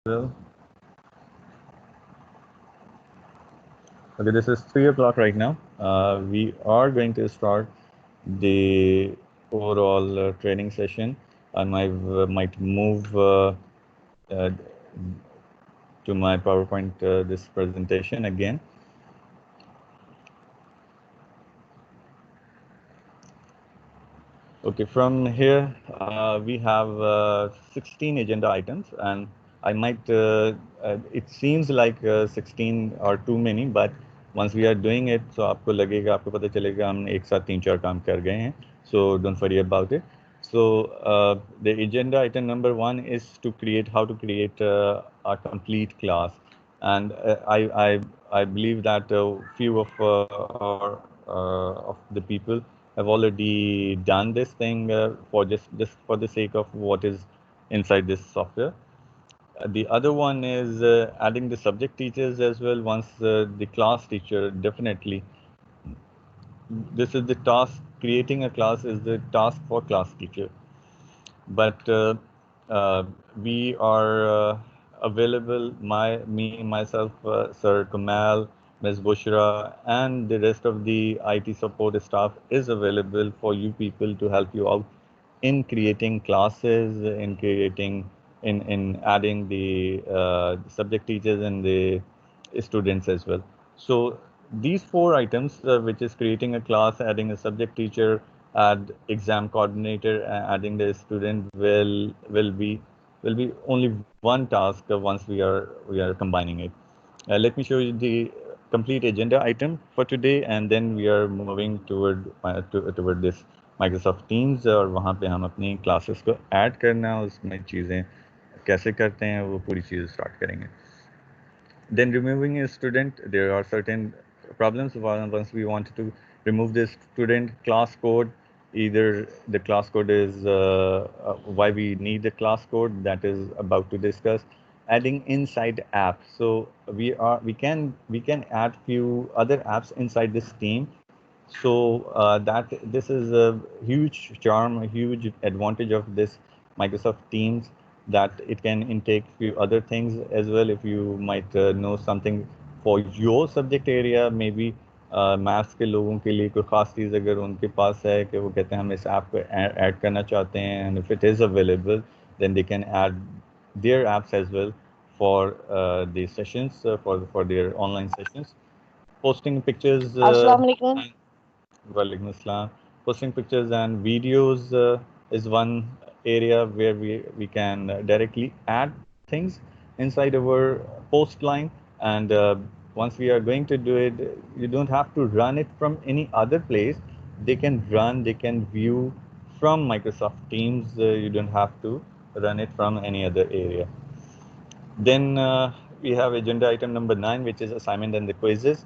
well. Okay, this is 3 o'clock right now. We are going to start the overall training session. I might move uh, to my PowerPoint this presentation again. Okay, from here we have 16 agenda items, and I might. It seems like 16 are too many, but once we are doing it, so आपको लगेगा, आपको पता चलेगा हम एक साथ 3-4 काम कर गए हैं. So don't worry about it. So the agenda item number 1 is to create how to create a complete class, and I believe that few of the people have already done this thing for just for the sake of what is inside this software. The other one is adding the subject teachers as well. Once the class teacher, definitely this is the task. Creating a class is the task for class teacher, but uh, we are available. Myself, Sir Kamal, Ms. Bushra, and the rest of the IT support staff is available for you people to help you out in creating classes, in creating, in adding the subject teachers and the students as well. So these 4 items, which is creating a class, adding a subject teacher, add exam coordinator, adding the student, will be only one task once we are combining it. Let me show you the complete agenda item for today, and then we are moving toward this Microsoft Teams, और वहाँ पे हम अपनी classes को add करना, उसमें चीज़ें कैसे करते हैं वो पूरी चीज़ start करेंगे. Then removing a student, there are certain problems. Once we want to remove this student class code, either the class code is why we need the class code, that is about to discuss. Adding inside apps, so we can add few other apps inside this team. So that this is a huge charm, a huge advantage of this Microsoft Teams, that it can intake few other things as well. If you might know something for your subject area, maybe maths के लोगों के लिए कोई ख़ास चीज़ अगर उनके पास है कि वो कहते हैं हम इस ऐप को ऐड करना चाहते हैं, and if it is available then they can add their apps as well for the sessions, for their online sessions. Posting pictures Assalamu alaikum. Walaikum Assalam. Posting pictures and videos is one area where we can directly add things inside our post line. And once we are going to do it, you don't have to run it from any other place. They can view from Microsoft Teams. You don't have to run it from any other area. Then we have agenda item number 9, which is assignment and the quizzes.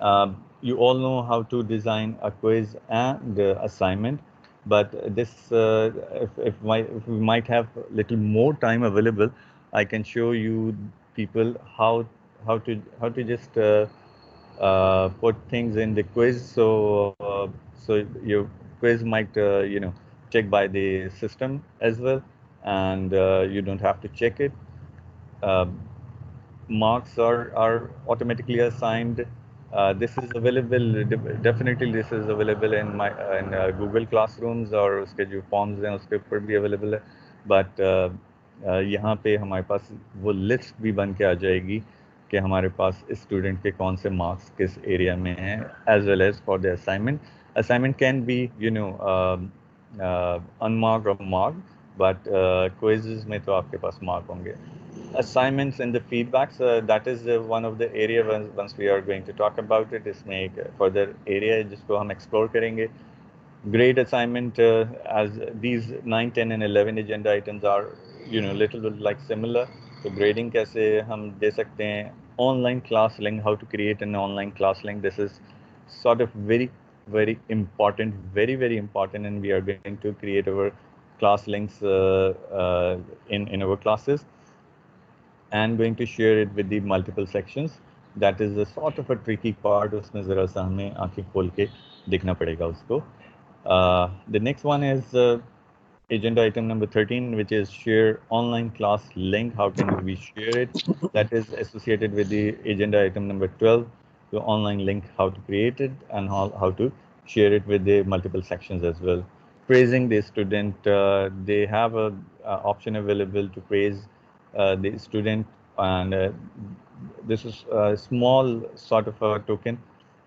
You all know how to design a quiz and assignment, but this, if we might have little more time available, I can show you people how to just put things in the quiz. So your quiz might check by the system as well, and you don't have to check it. Uh, Marks are automatically assigned. This is available, definitely this is available in my in Google Classrooms, और उसके जो forms हैं उसके ऊपर भी available है. But यहाँ पे हमारे पास वो list भी बन के आ जाएगी कि हमारे पास student के कौन से marks किस area में हैं, as well as for the assignment. Assignment can be unmarked or marked, but quizzes में तो आपके पास mark होंगे. Assignments and the feedbacks, that is one of the area once we are going to talk about it. इसमें एक further area है जिसको हम explore करेंगे. Grade assignment, as these 9, 10 and 11 agenda items are little bit like similar. तो grading कैसे हम दे सकते हैं. Online class link, how to create an online class link. This is sort of very important, very important, and we are going to create our class links in our classes, and going to share it with the multiple sections. That is a sort of a tricky part. उसमें ज़रा सा हमें आंखें खोल के देखना पड़ेगा उसको. The next one is agenda item number 13, which is share online class link. How can we share it? That is associated with the agenda item number 12, the online link, how to create it and how to share it with the multiple sections as well. Praising the student, they have a option available to praise the student, and this is a small sort of a token.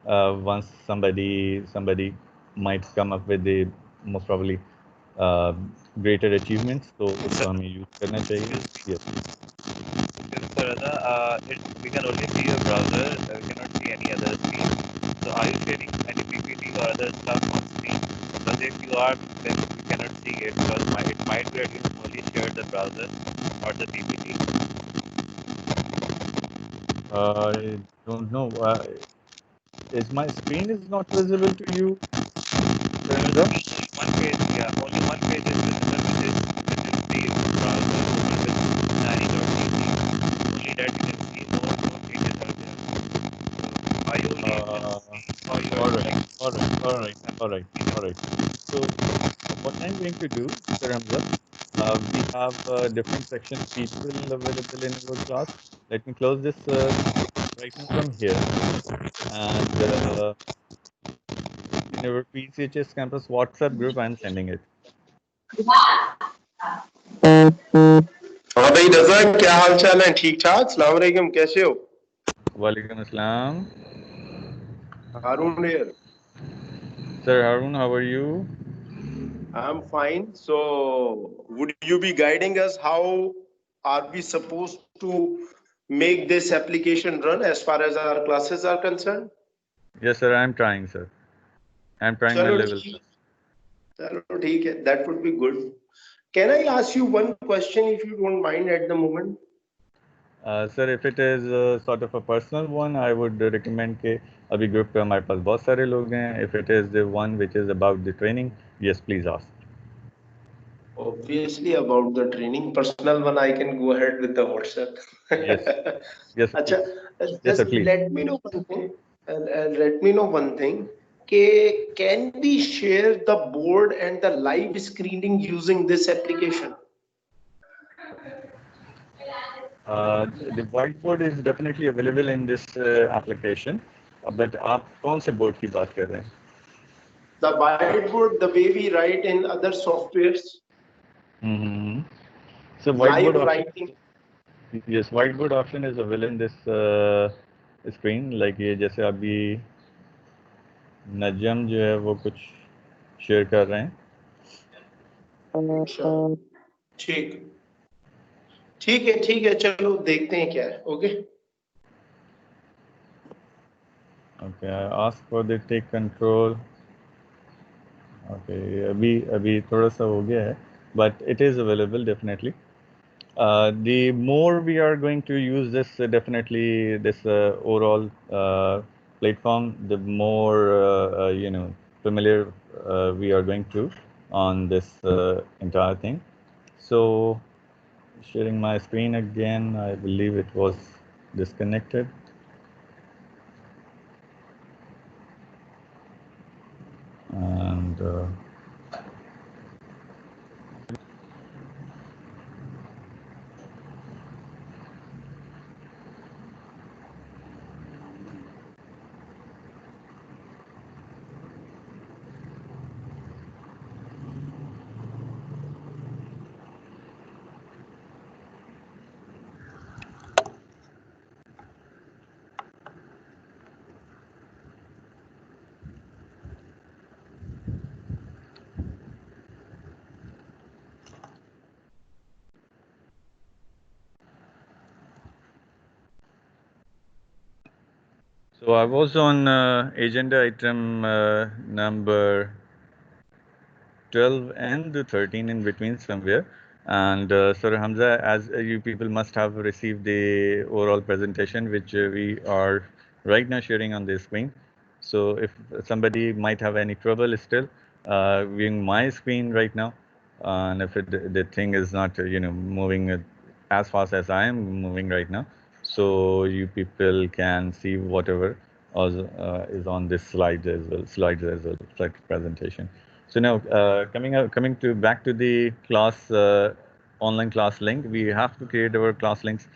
Once somebody might come up with the most probably uh, greater achievements, तो उसको हमें use करना चाहिए. Yes. Sir, we can only see your browser. We cannot see any other screen. So are you sharing any PPT or other stuff on screen? Because if you are, then we cannot see it because it might be that you only shared the browser or the PPT. I don't know. Is my screen is not visible to you, Lorenzo? Only one page, yeah, only one page is visible, which is the browser open with shiny.pc. Only that you can see, no pages are there. So are you only able to see or you All are right, like all right, all right, all right, all right. So what I'm going to do, Sir Hamza, we have different section people available in our class. Let me close this right now from here, and in our PCHS campus WhatsApp group, I'm sending it. हाँ भाई रजा, क्या हाल चाल है? ठीक ठाक, सलाम अलैकुम, कैसे हो? Walaikum Assalam. Harun here. Sir Harun, how are you? I'm fine. So, would you be guiding us? How are we supposed to make this application run as far as our classes are concerned? Yes, sir. I'm trying, sir. I'm trying my चलो level, ठीक, sir. चलो ठीक है. That would be good. Can I ask you one question if you don't mind at the moment? Sir, if it is sort of a personal one, I would recommend कि अभी group पे हमारे पास बहुत सारे लोग हैं. If it is the one which is about the training, yes, please ask. Obviously, about the training, personal one, I can go ahead with the WhatsApp. Yes, yes, sir, Acha, please. Yes, sir, just please. let me know one thing. Let me know one thing. Can we share the board and the live screening using this application? The whiteboard is definitely available in this application. But आप कौन से board की बात कर रहे हैं? The whiteboard, the way we write in other softwares, Mm-hmm. So live whiteboard option. writing. Yes, whiteboard option is available in this screen. Like ये जैसे अभी नजम जो है वो कुछ शेयर कर रहे हैं. अच्छा, ठीक ठीक है, चलो देखते हैं क्या है. Okay. Okay, I ask for the take control. Okay, अभी थोड़ा सा हो गया है, but it is available definitely. The more we are going to use this, definitely this overall platform, the more familiar we are going to on this entire thing. So sharing my screen again, I believe it was disconnected. And so I was on agenda item number 12 and the 13 in between somewhere. And Sir Hamza, as you people must have received the overall presentation, which we are right now sharing on the screen. So if somebody might have any trouble still viewing my screen right now, and if the thing is not, moving as fast as I am moving right now, so you people can see whatever is on this slide as well, slide presentation. So now coming to back to the class online class link, we have to create our class links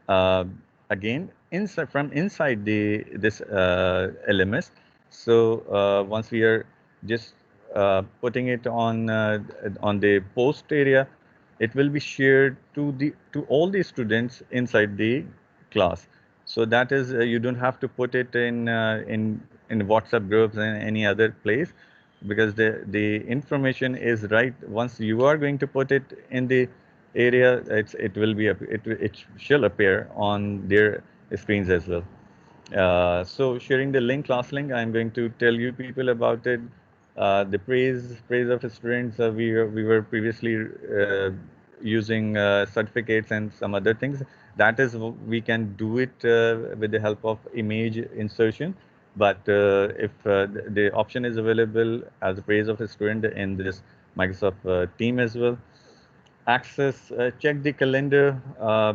uh, again inside from inside the this LMS. So once we are just putting it on the post area, it will be shared to all the students inside the class. So that is you don't have to put it in WhatsApp groups and any other place, because the information is right. Once you are going to put it in the area, it will be it shall appear on their screens as well. So sharing the link, class link, I'm going to tell you people about it. The praise of students. We were previously using certificates and some other things. That is we can do it with the help of image insertion. But if the option is available as a praise of a student in this Microsoft team as well. Access, check the calendar uh,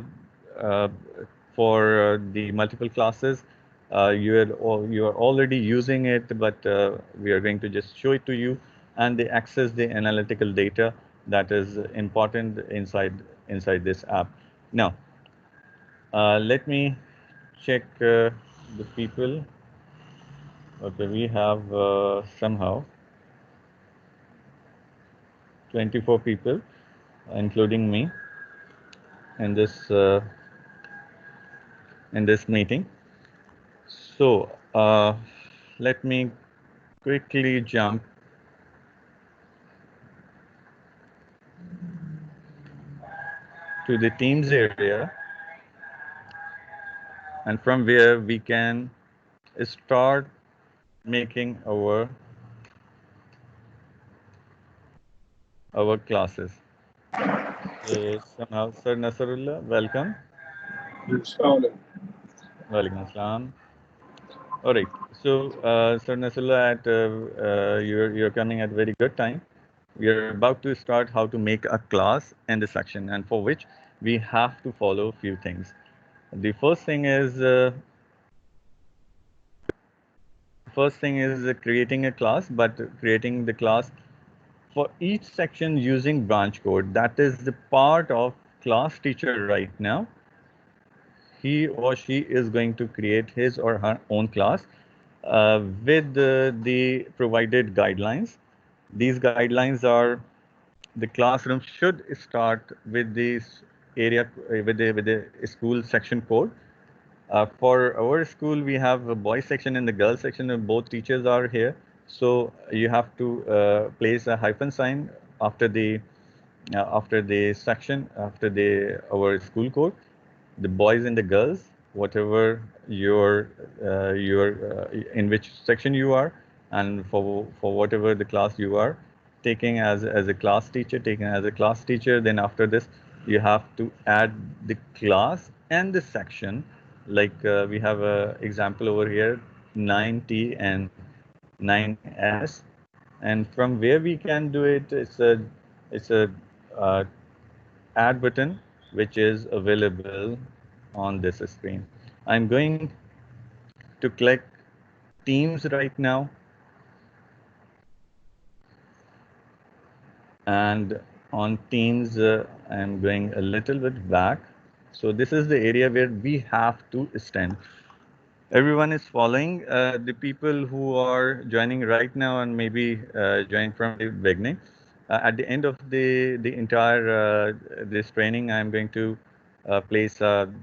for the multiple classes. You are already using it, but we are going to just show it to you, and they access the analytical data that is important inside this app. Now, let me check the people. Okay, we have somehow 24 people, including me, in this meeting. So let me quickly jump to the Teams area, and from where we can start making our classes. So somehow, Sir Nasrullah, welcome. Walaikum Assalam. All right. So, Sir Nasrullah, you're coming at a very good time. We are about to start how to make a class and a section, and for which we have to follow a few things. The first thing is creating a class, but creating the class for each section using branch code. That is the part of class teacher right now. He or she is going to create his or her own class with the provided guidelines. These guidelines are the classroom should start with this area with the school section code. For our school, we have a boys section and the girls section, and both teachers are here. So you have to place a hyphen sign after the section, after the our school code, the boys and the girls, whatever your in which section you are, and for whatever the class you are taking as a class teacher, then after this you have to add the class and the section. Like we have a example over here, 9T and 9S, and from where we can do it, it's a uh, add button which is available on this screen. I'm going to click Teams right now, and on Teams I'm going a little bit back. So this is the area where we have to stand. Everyone is following. The people who are joining right now and maybe join from the beginning. At the end of the entire this training, I'm going to place a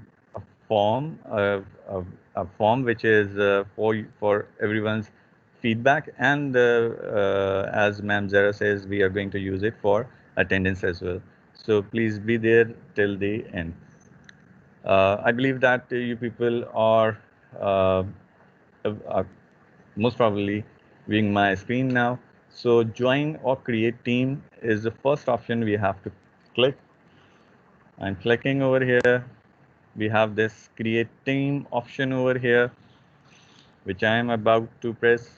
form, a form which is for everyone's feedback, and as Ma'am Zara says, we are going to use it for attendance as well. So please be there till the end. I believe that you people uh, are most probably viewing my screen now. So join or create team is the first option we have to click. I'm clicking over here. We have this create team option over here, which I am about to press.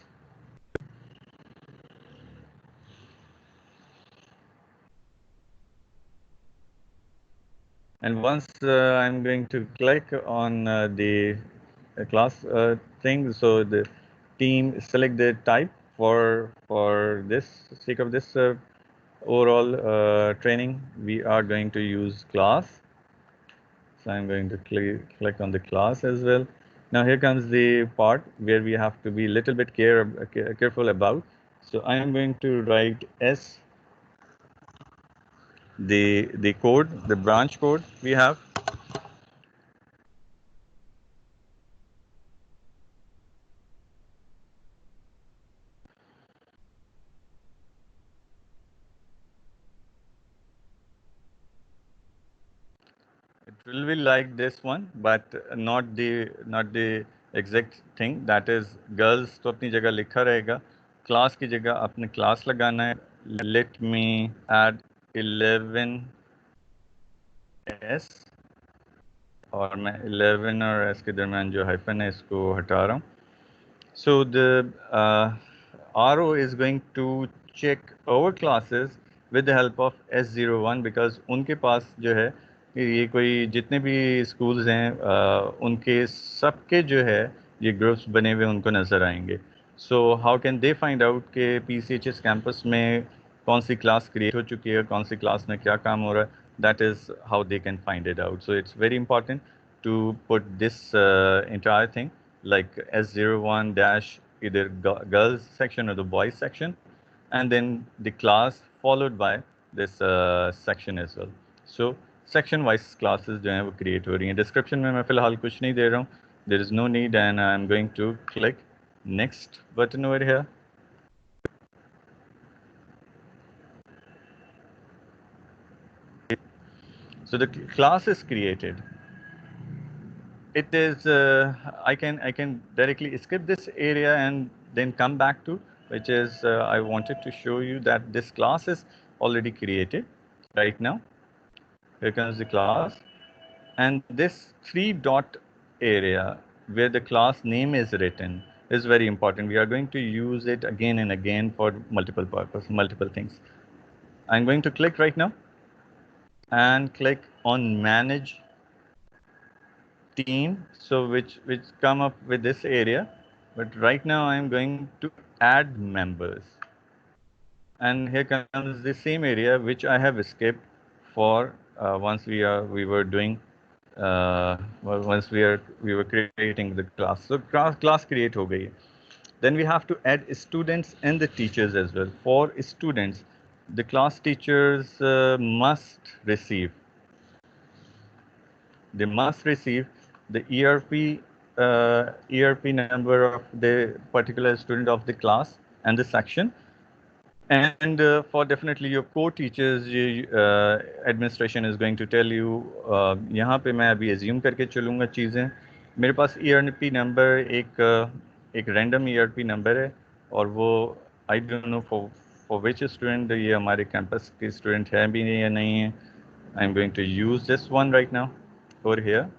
And once I'm going to click on the class thing, so the team, select the type. for this sake of this overall training, we are going to use class. So I'm going to click on the class as well. Now here comes the part where we have to be a little bit careful about. So I am going to write S, the code, the branch code we have. It will be like this one, but not the exact thing. That is girls तो अपनी जगह लिखा रहेगा. Class की जगह अपने class लगाना है. Let me add 11s और मैं 11 और s के दरमियान जो हाइफन है इसको हटा रहा हूँ. So the RO is going to check our classes with the help of S01 because उनके पास जो है ये कोई जितने भी स्कूल्स हैं उनके सबके जो है ये ग्रुप्स बने हुए उनको नज़र आएंगे. So how can they find out कि PCHS कैंपस में कौन सी क्लास क्रिएट हो चुकी है, कौन सी क्लास में क्या काम हो रहा है. That is how they can find it out. So it's very important to put this entire thing like S01 dash either girls section or the boys section, and then the class followed by this section as well. So section wise classes जो हैं वो create हो रही हैं. Description में मैं फिलहाल कुछ नहीं दे रहा हूँ. There is no need, and I'm going to click next button over here. So the class is created. It is I can directly skip this area and then come back to which is I wanted to show you that this class is already created right now. Here comes the class, and this three dot area where the class name is written is very important. We are going to use it again and again for multiple purpose, multiple things. I'm going to click right now and click on manage team, so which come up with this area, but right now I'm going to add members, and here comes the same area which I have skipped for once we were doing well, once we were creating the class. So class create ho gayi. Then we have to add students and the teachers as well. For students, the class teachers must receive they must receive the ERP number of the particular student of the class and the section. And for definitely your core teachers, administration is going to tell you, यहाँ पे मैं अभी assume करके चलूँगा चीज़ें. मेरे पास ERP number एक random ERP number है और वो I don't know for which student ये हमारे campus के student है भी या नहीं है. I'm going to use this one right now over here.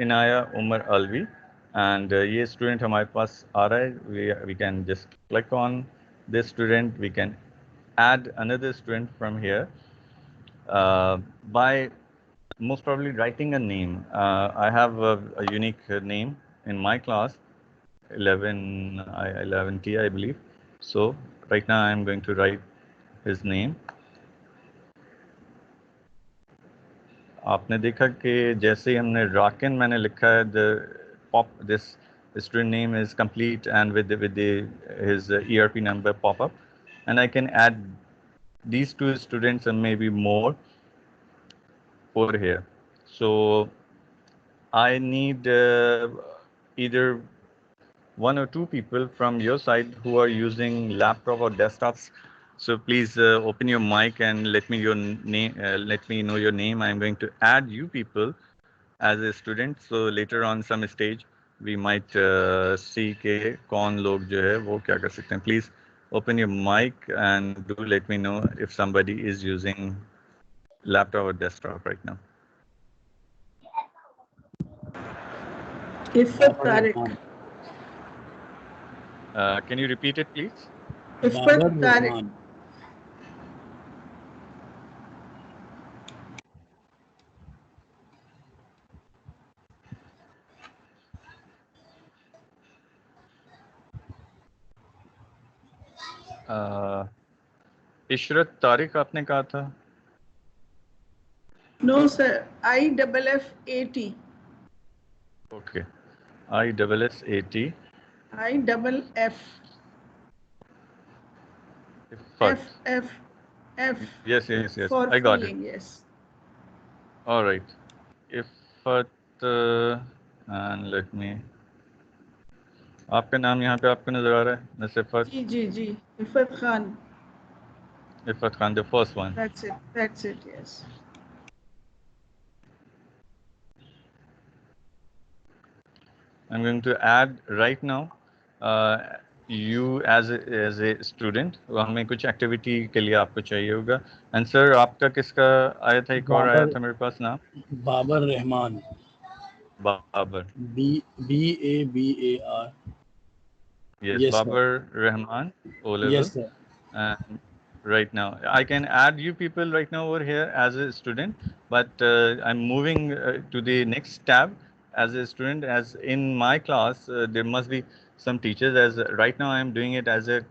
Inaya Umar Alvi, and ये student हमारे पास आ रहा है. We can just click on this student. We can add another student from here by most probably writing a name. I have a unique name in my class, 11T I believe. So right now I'm going to write his name. आपने देखा कि जैसे ही हमने राकिन मैंने लिखा है, this student name is complete and with his ERP number pop up, and I can add these two students and maybe more over here. So I need either one or two people from your side who are using laptop or desktops. So please open your mic and let me know your name. I'm going to add you people as a student. So later on some stage we might see के कौन लोग जो है वो क्या कर सकते हैं. Please open your mic and do let me know if somebody is using laptop or desktop right now. Ifat Tariq. Can you repeat it, please? Ifat Tariq. Ishrat Tariq आपने कहा था? No, sir. IFFAT. Okay, ISSAT. IFF. Ifat. F Yes, for I got it. feeling. Yes. All right. Ifat, and let me. आपका नाम यहाँ पे आपको नजर आ रहा है, miss इफत? Ji. Ifat Khan. Ifat Khan, the first one. That's it. Yes. I'm going to add right now you as a student. हमें कुछ एक्टिविटी के लिए आपको चाहिए होगा. एंड सर आपका किसका आया था? एक और आया था मेरे पास नाम. Babar Rahman. Babar. BABAR. Yes, Yes, Babar Rahman, O level. Yes, sir. And right now, I can add you people right now over here as a student, but I'm moving to the next tab as a student. As in my class, there must be some teachers. As right now, I'm doing it as a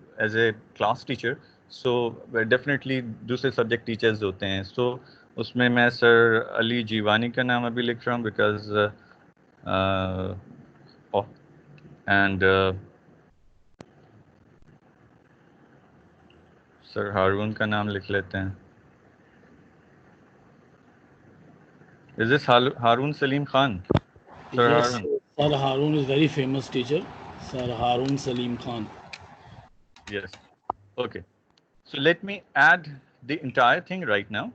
class teacher. So definitely दूसरे subject teachers होते हैं. So उसमें मैं sir Ali Jiwani का नाम अभी लिख रहा हूँ because and सर हारून का नाम लिख लेते हैं. Is this Harun Salim Khan? Sir Yes, Harun. Sir Harun is very famous teacher. Sir Harun Salim Khan. Yes. Okay. So let me add the entire thing right now.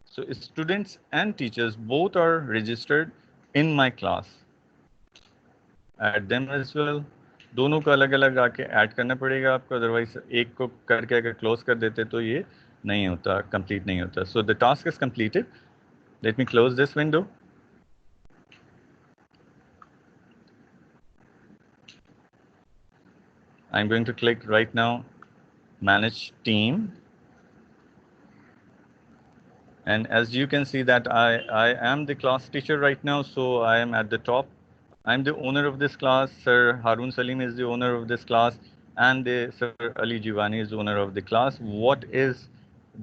So students and teachers both are registered in my class. Add them as well. दोनों को अलग अलग आके add करना पड़ेगा आपको, otherwise एक को करके अगर क्लोज कर देते तो ये नहीं होता, कंप्लीट नहीं होता. So the task is completed. Let me close this window. I'm going to click right now manage team, and as you can see that I am the class teacher right now, so I am at the top. I'm the owner of this class. Sir Harun Salim is the owner of this class, and Sir Ali Jivani is the owner of the class. What is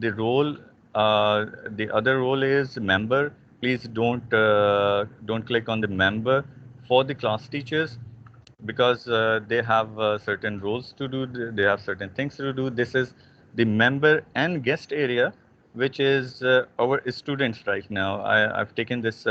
the role? The other role is member. Please don't click on the member for the class teachers, because they have certain roles to do. They have certain things to do. This is the member and guest area, which is our students right now. I've taken this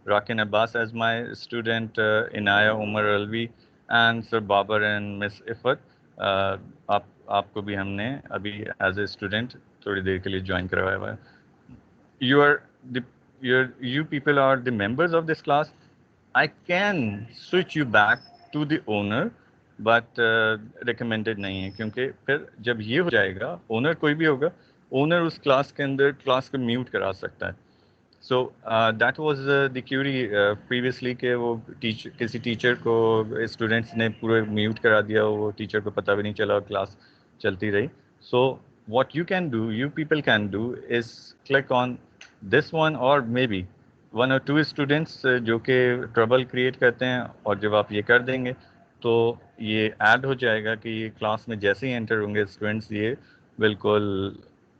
Rakin Abbas as my student, Inaya Umar Alvi, and Sir Babar and Miss Ifat. आपको भी हमने अभी as a student थोड़ी देर के लिए join करवाया हुआ है. You people are the members of this class. I can switch you back to the owner, but recommended नहीं है, क्योंकि फिर जब ये हो जाएगा, owner कोई भी होगा, owner उस class के अंदर class को mute करा सकता है. So that was the query previously कि वो किसी teacher को students ने पूरे mute करा दिया, वो teacher को पता भी नहीं चला, class चलती रही. So what you people can do is click on this one, or maybe 1 or 2 students जो कि trouble create करते हैं, और जब आप ये कर देंगे तो ये add हो जाएगा कि ये class में जैसे ही enter होंगे students, ये बिल्कुल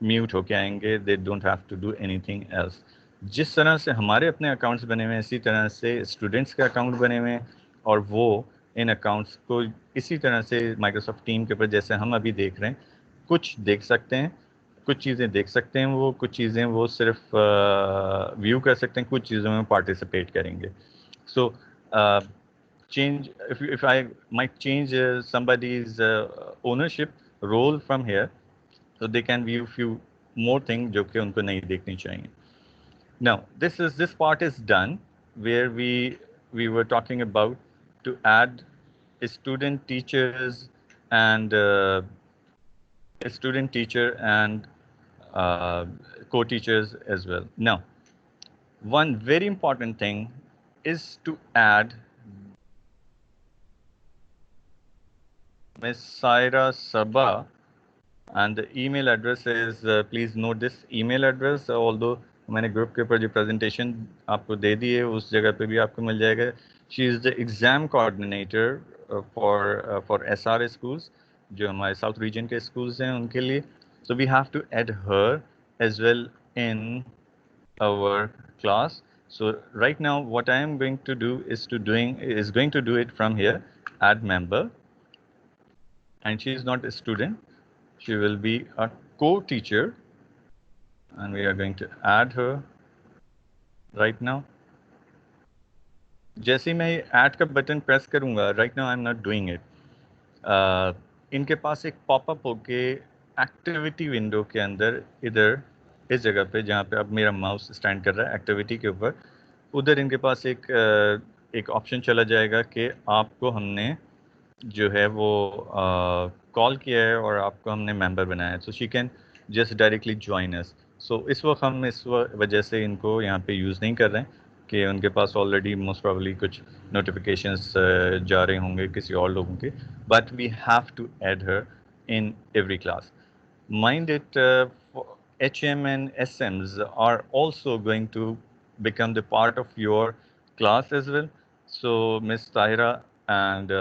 mute होके आएंगे. They don't have to do anything else. जिस तरह से हमारे अपने अकाउंट्स बने हुए हैं, इसी तरह से स्टूडेंट्स के अकाउंट बने हुए हैं, और वो इन अकाउंट्स को इसी तरह से माइक्रोसॉफ्ट टीम के ऊपर जैसे हम अभी देख रहे हैं, कुछ देख सकते हैं, कुछ चीज़ें देख सकते हैं, वो कुछ चीज़ें वो सिर्फ व्यू कर सकते हैं, कुछ चीज़ों में पार्टिसिपेट करेंगे. सो change, if I might change somebody's ownership role from here, so they can view few more things जो कि उनको नहीं देखनी चाहिए. Now, this part is done, where we were talking about to add student teachers and a student teacher and co-teachers as well. Now, one very important thing is to add Ms. Saira Sabha, and the email address is, please note this email address, although मैंने group के ऊपर जो presentation आपको दे दी है उस जगह पे भी आपको मिल जाएगा. She is the exam coordinator for SRA schools, जो हमारे South region के schools हैं उनके लिए. So we have to add her as well in our class. So right now, what I am going to do is going to do it from here. Add member, and she is not a student. She will be a co-teacher, and we are going to add her right now. जैसे ही मैं add का button press करूँगा, right now I am not doing it, इनके पास एक popup होके activity window के अंदर इधर इस जगह पे जहाँ पे अब मेरा माउस स्टैंड कर रहा है एक्टिविटी के ऊपर, उधर इनके पास एक ऑप्शन चला जाएगा कि आपको हमने जो है वो कॉल किया है और आपको हमने मेंबर बनाया है. So she can just directly join us. So इस वक्त हम इस वजह से इनको यहाँ पे यूज़ नहीं कर रहे हैं कि उनके पास ऑलरेडी मोस्ट प्रॉब्ली कुछ नोटिफिकेशंस जा रहे होंगे किसी और लोगों के, but we have to add her in every class. Mind it, HM and SMs are also going to become the part of your class as well. So Miss Tahira and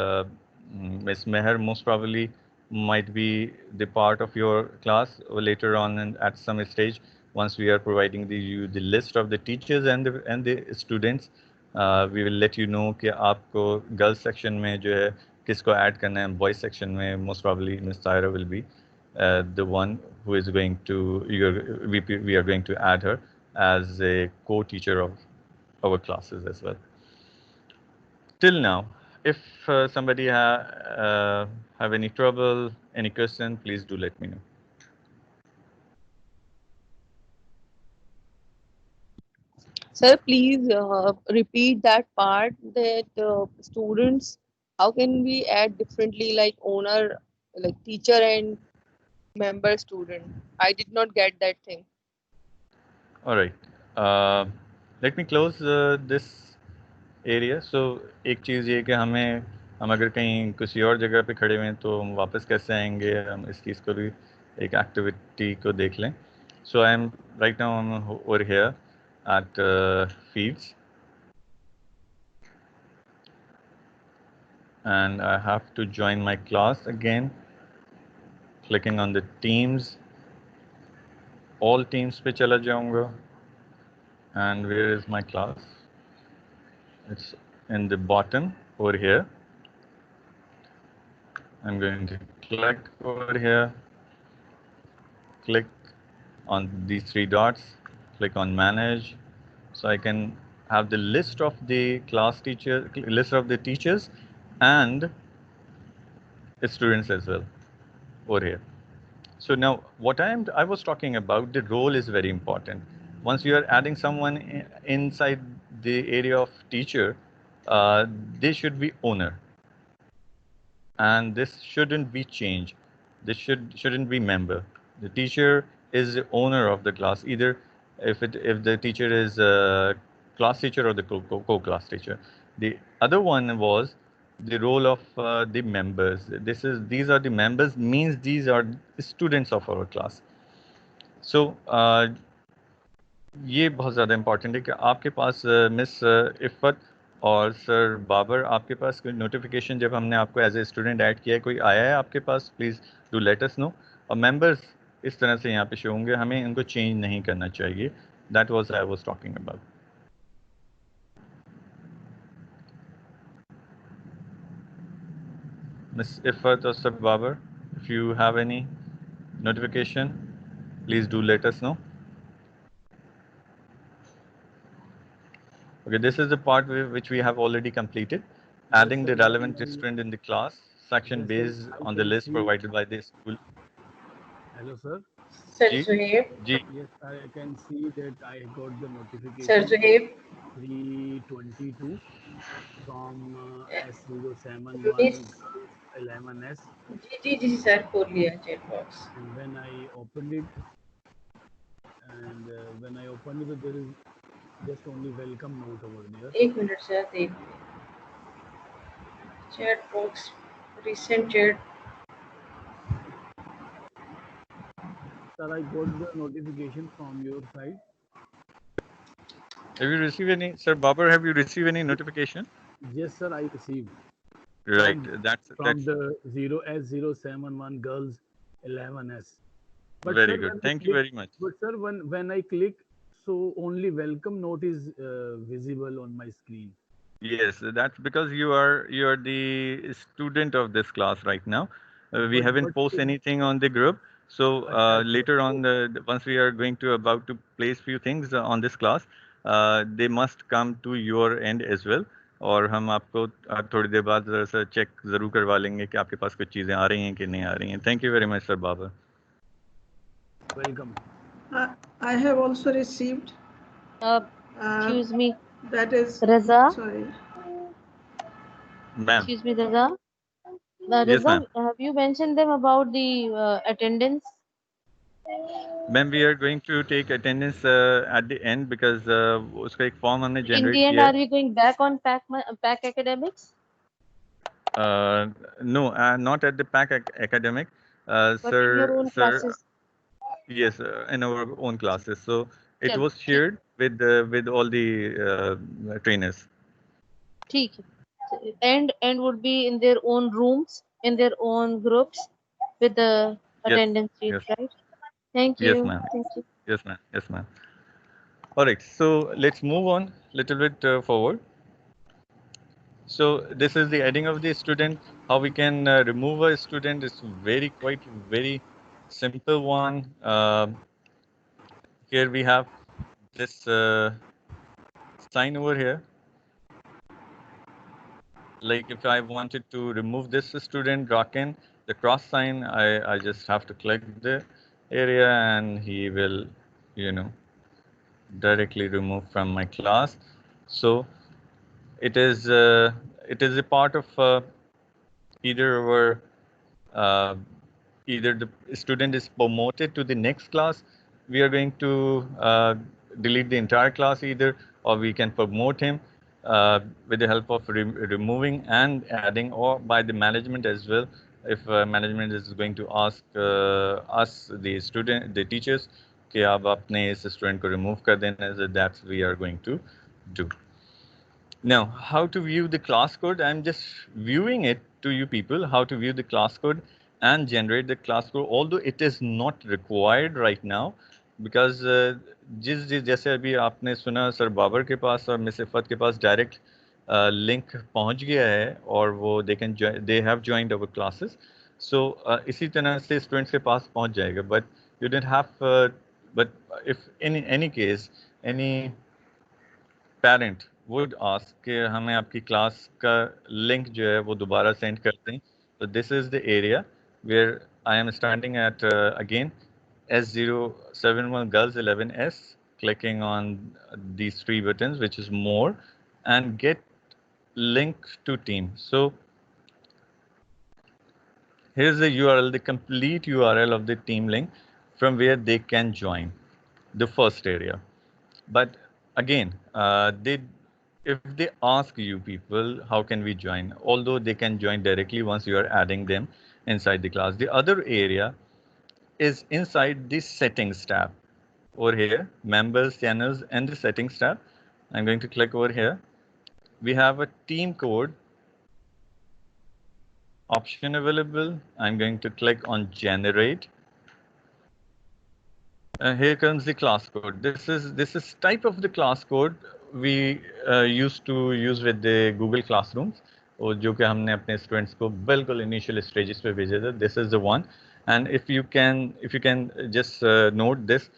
Miss Meher most probably might be the part of your class later on and at some stage once we are providing the list of the teachers and the students. We will let you know कि आपको girls section में जो है किसको add करना है, boys section में most probably miss तायरा will be the one who is going to we are going to add her as a co-teacher of our classes as well. Till now, if somebody have any trouble, any question, please do let me know. Sir, please repeat that part that students, how can we add differently like owner, like teacher and member student? I did not get that thing. All right. Let me close this area. So एक चीज़ ये कि हम अगर कहीं किसी और जगह पे खड़े हुए हैं तो हम वापस कैसे आएंगे, हम इस चीज़ को भी एक एक्टिविटी को देख लें. So I am right now I'm over here at feeds, and I have to join my class again, clicking on the teams, all teams पे चला जाऊंगा, and where is my class? It's in the bottom over here. I'm going to click over here, click on these three dots, click on manage, so I can have the list of the list of the teachers and the students as well over here. So now what I was talking about, the role is very important. Once you are adding someone inside the area of teacher, they should be owner, and this shouldn't be changed. This shouldn't be member. The teacher is the owner of the class, either if the teacher is a class teacher or the co-class teacher. The other one was the role of the members. These are the members, means these are the students of our class. So ये बहुत ज़्यादा important है कि आपके पास miss Iffat और sir Babar, आपके पास कोई notification जब हमने आपको एज ए स्टूडेंट ऐड किया है कोई आया है आपके पास, please do let us know. और मेंबर्स इस तरह से यहाँ पे शो होंगे, हमें इनको चेंज नहीं करना चाहिए. That was I was talking about. Miss Iffat और sir Babar, if you have any notification, please do let us know. Okay, this is the part which we have already completed, adding the relevant student in the class section based on the list provided by the school. Hello, sir. Sir Ji. Zohaib. Ji. Yes, I can see that I got the notification. Sir Zohaib. 322 from S071 Yes. 11S. जी sir, खोल लिया chat box. And when I opened it, there is just only welcome note over there. एक minute sir देख chat box, recent chat. Sir, I got the notification from your side. Have you received any, Sir Babar, have you received any notification? Yes, sir, I received Right. from That's the 0S071 girls 11S. But very sir, good. when I Thank you click, very much. but sir, when I click, so only welcome note is visible on my screen. Yes, that's because you are the student of this class right now. We haven't But posted anything on the group. So acha, acha. later on, once we are going to about to place few things on this class, they must come to your end as well. और हम आपको थोड़ी देर बाद जरा सा check जरूर करवा लेंगे कि आपके पास कुछ चीजें आ रही हैं कि नहीं आ रही हैं. Thank you very much, sir Baba. Welcome. I have also received. Excuse me, That is, Raza. sorry. Ma'am. Excuse me, Raza. Yes, Raza, ma'am. have you mentioned them about the attendance? Ma'am, we are going to take attendance at the end because उसका एक form हमने In generate the end, किया are है. we going back on Pack Academics? No, not at the academic. But in your own Sir, classes? yes, in our own classes. So it Chalo, was shared with all the trainers. ठीक है. And would be in their own rooms, in their own groups, with the Yes, attendance sheet, yes, right? Thank yes, you. ma'am. Thank you. Yes, ma'am. Yes, ma'am. All right. So let's move on a little bit forward. So this is the adding of the student. How we can remove a student is very simple one. Here we have this sign over here. Like if I wanted to remove this student, Raken, the cross sign, I just have to click the area and he will, you know, directly remove from my class. So it is a part of either our uh, either the student is promoted to the next class, we are going to delete the entire class either, or we can promote him with the help of removing and adding, or by the management as well. If management is going to ask us, the teachers, कि आप अपने इस student को remove कर देना, so that's we are going to do. Now, how to view the class code? I'm just viewing it to you people, how to view the class code and generate the class code, although it is not required right now, because जैसे अभी आपने सुना sir Babar के पास और miss Iffat के पास direct link पहुंच गया है और वो they have joined our classes. So इसी तरह से स्टूडेंट्स के पास पहुंच जाएगा, but you didn't have but if in any case any parent would ask कि हमें आपकी क्लास का लिंक जो है वो दोबारा सेंड कर दें. So this is the area where I am standing at again S071 Girls 11S, clicking on these three buttons, which is more and get link to team. So here's the URL, the complete URL of the team link from where they can join the first area. But again, if they ask you people, how can we join? Although they can join directly once you are adding them inside the class. The other area is inside the settings tab. Over here, members, channels, and the settings tab. I'm going to click over here. We have a team code option available. I'm going to click on generate. Here comes the class code. This is type of the class code we used to use with the Google Classrooms, और जो कि हमने अपने students को बिल्कुल initial stages पे भेजा था. This is the one, and if you can just note this,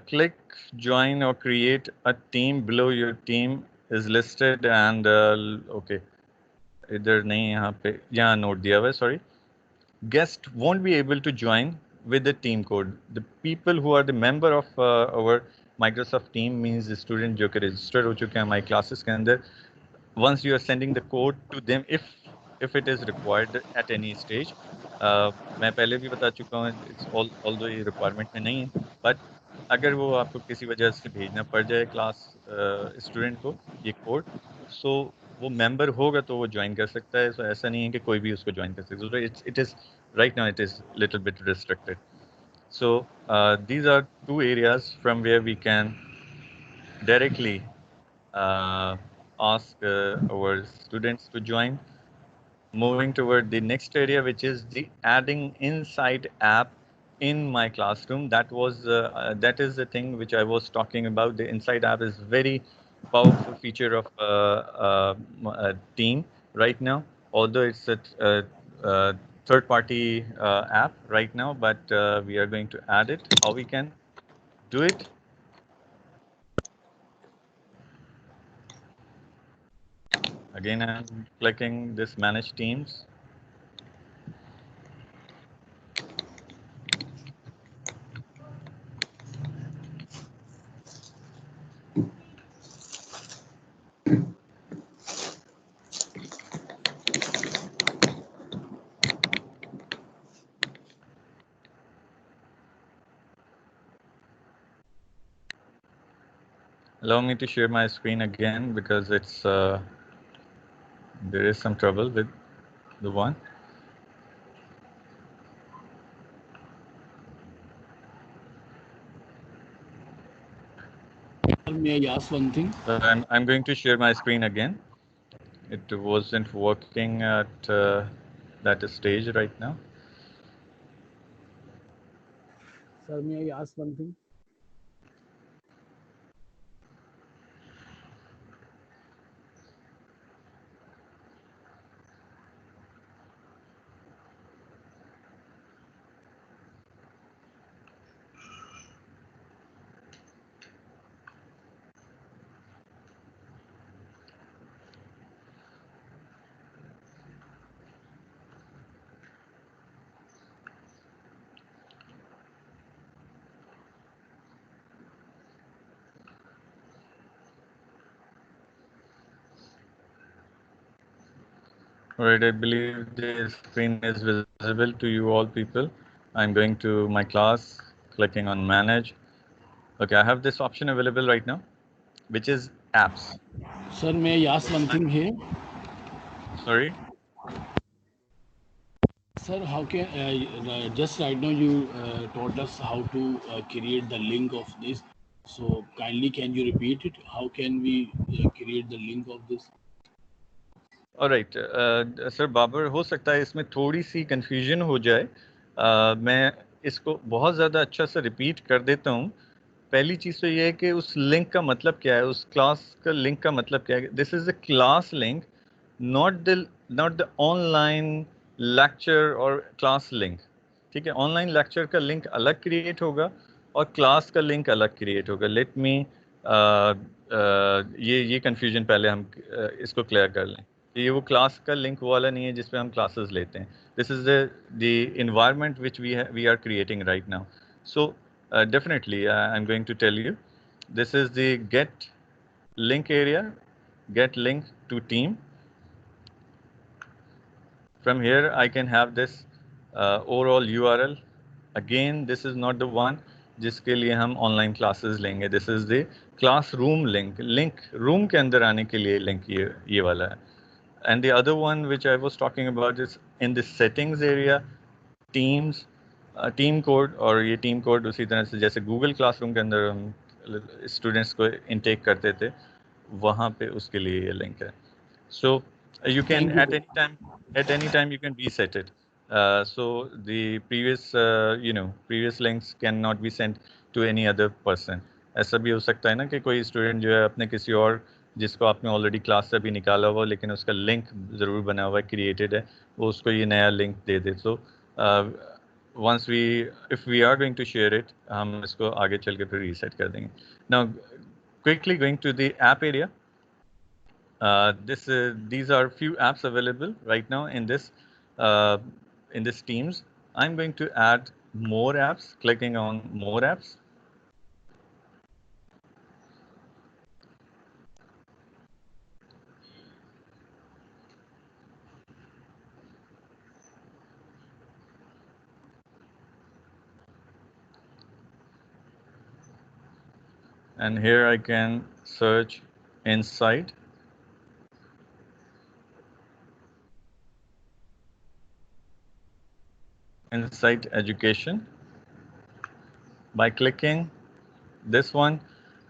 click join or create a team below. Your team is listed and okay, इधर नहीं यहाँ पे यहाँ note दिया हुआ है, sorry. Guest won't be able to join with the team code. The people who are the member of our Microsoft team means the student जो कि registered हो चुके हैं हमारी classes के अंदर. Once you are sending the code to them, if it is required at any stage, मैं पहले भी बता चुका हूँ, it's although ये requirement में नहीं है, but अगर वो आपको किसी वजह से भेजना पड़ जाए क्लास स्टूडेंट को ये कोड, सो वो मेंबर होगा तो वो ज्वाइन कर सकता है. सो ऐसा नहीं है कि कोई भी उसको ज्वाइन कर सकता है. It is right now it is little bit restricted. So these are two areas from where we can directly ask our students to join. Moving toward the next area, which is the adding Insight app in my classroom. That is the thing which I was talking about. The Insight app is very powerful feature of a team right now. Although it's a third-party app right now, but we are going to add it. How we can do it? Again, I'm clicking this Manage Teams. Allow me to share my screen again because there is some trouble with the one. May I ask one thing? I'm going to share my screen again. It wasn't working at that stage right now. Sir, may I ask one thing? All right, I believe the screen is visible to you all people. I'm going to my class, clicking on Manage. Okay, I have this option available right now, which is Apps. Sir, may I ask one thing here? Sorry? Sir, how can just right now you taught us how to create the link of this. So kindly can you repeat it? How can we create the link of this? Alright sir Babar हो सकता है इसमें थोड़ी सी confusion हो जाए मैं इसको बहुत ज़्यादा अच्छा से रिपीट कर देता हूँ पहली चीज़ तो ये है कि उस लिंक का मतलब क्या है उस क्लास का लिंक का मतलब क्या है this is the class link not the online lecture और क्लास लिंक ठीक है ऑनलाइन लेक्चर का लिंक अलग क्रिएट होगा और क्लास का लिंक अलग क्रिएट होगा लेट मी ये कंफ्यूजन पहले हम इसको क्लियर कर लें ये वो क्लास का लिंक वाला नहीं है जिसपे हम क्लासेस लेते हैं this is the environment which we are creating right now so definitely I'm going to tell you this is the get link area get link to team from here I can have this overall URL again this is not the one जिसके लिए हम online classes लेंगे this is the classroom link room के अंदर आने के लिए link ये वाला है and the other one which I was talking about is in the settings area teams team code और ये team code उसी तरह से जैसे Google Classroom के अंदर हम स्टूडेंट्स को इनटेक करते थे वहाँ पे उसके लिए ये लिंक है so you can at any time you can reset it so the previous links cannot be sent to any other person ऐसा भी हो सकता है ना कि कोई स्टूडेंट जो है अपने किसी और जिसको आपने ऑलरेडी क्लास से भी निकाला हुआ लेकिन उसका लिंक ज़रूर बना हुआ है क्रिएटेड है वो उसको ये नया लिंक दे दे तो once if we are going to share it हम इसको आगे चल के फिर रीसेट कर देंगे now quickly going to the app area these are few apps available right now in this Teams. I'm going to add more apps, clicking on more apps. And here I can search Insight. Insight Education. By clicking this one,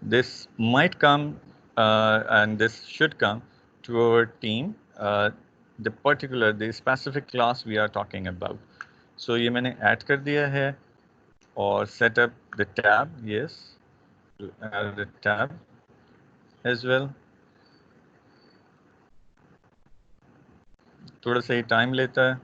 this might come and this should come to our team, the specific class we are talking about. So ये मैंने add कर दिया है और set up the tab, yes, to add the tab as well. थोड़ा सा ही time लेता है.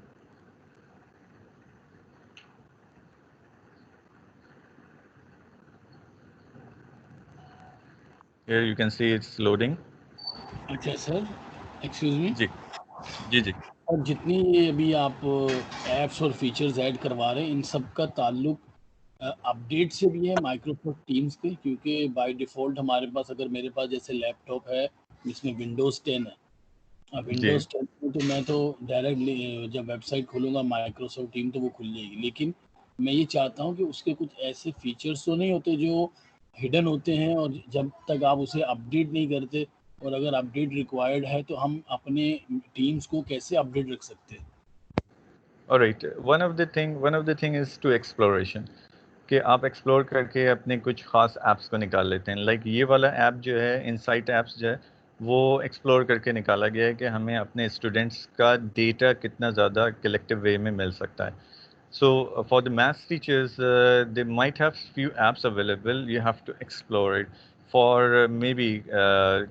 Here you can see it's loading. अच्छा सर, एक्सक्यूज मी जी जी जी. और जितनी ये अभी आप ऐप्स और फीचर्स ऐड करवा रहे हैं, इन सब का ताल्लुक अपडेट से भी है माइक्रोसॉफ्ट टीम्स के, क्योंकि बाय डिफ़ॉल्ट हमारे पास, अगर मेरे पास जैसे लैपटॉप है जिसमें विंडोज़ 10 है, विंडोज़ 10 में तो मैं तो डायरेक्टली जब वेबसाइट खोलूँगा माइक्रोसॉफ्ट टीम तो वो खुल जाएगी, लेकिन मैं ये चाहता हूँ कि उसके कुछ ऐसे फीचर्स तो नहीं होते जो हिडन होते हैं, और जब तक आप उसे अपडेट नहीं करते, और अगर अपडेट रिक्वायर्ड है तो हम अपने टीम्स को कैसे अपडेट रख सकते हैं? Alright, one of the thing is to exploration, कि आप एक्सप्लोर करके अपने कुछ खास ऐप्स को निकाल लेते हैं. लाइक ये वाला ऐप जो है, इनसाइट ऐप्स जो है, वो एक्सप्लोर करके निकाला गया है कि हमें अपने स्टूडेंट्स का डेटा कितना ज़्यादा कलेक्टिव वे में मिल सकता है. So for the maths teachers, they might have few apps available. You have to explore it. For maybe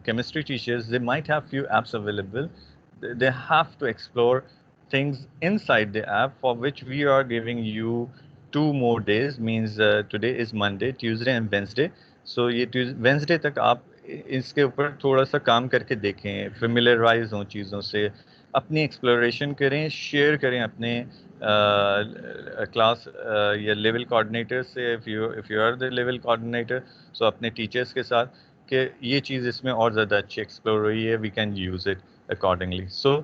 chemistry teachers, they might have few apps available. They have to explore things inside the app, for which we are giving you 2 more days. Means today is Monday, Tuesday and Wednesday. So ये Wednesday तक आप इसके ऊपर थोड़ा सा काम करके देखें, familiarize हों चीज़ों से, अपनी exploration करें, share करें अपने क्लास या लेवल कोऑर्डिनेटर से, if you are the level coordinator, so अपने टीचर्स के साथ, कि ये चीज़ इसमें और ज़्यादा अच्छी एक्सप्लोर हुई है, we can use it accordingly. So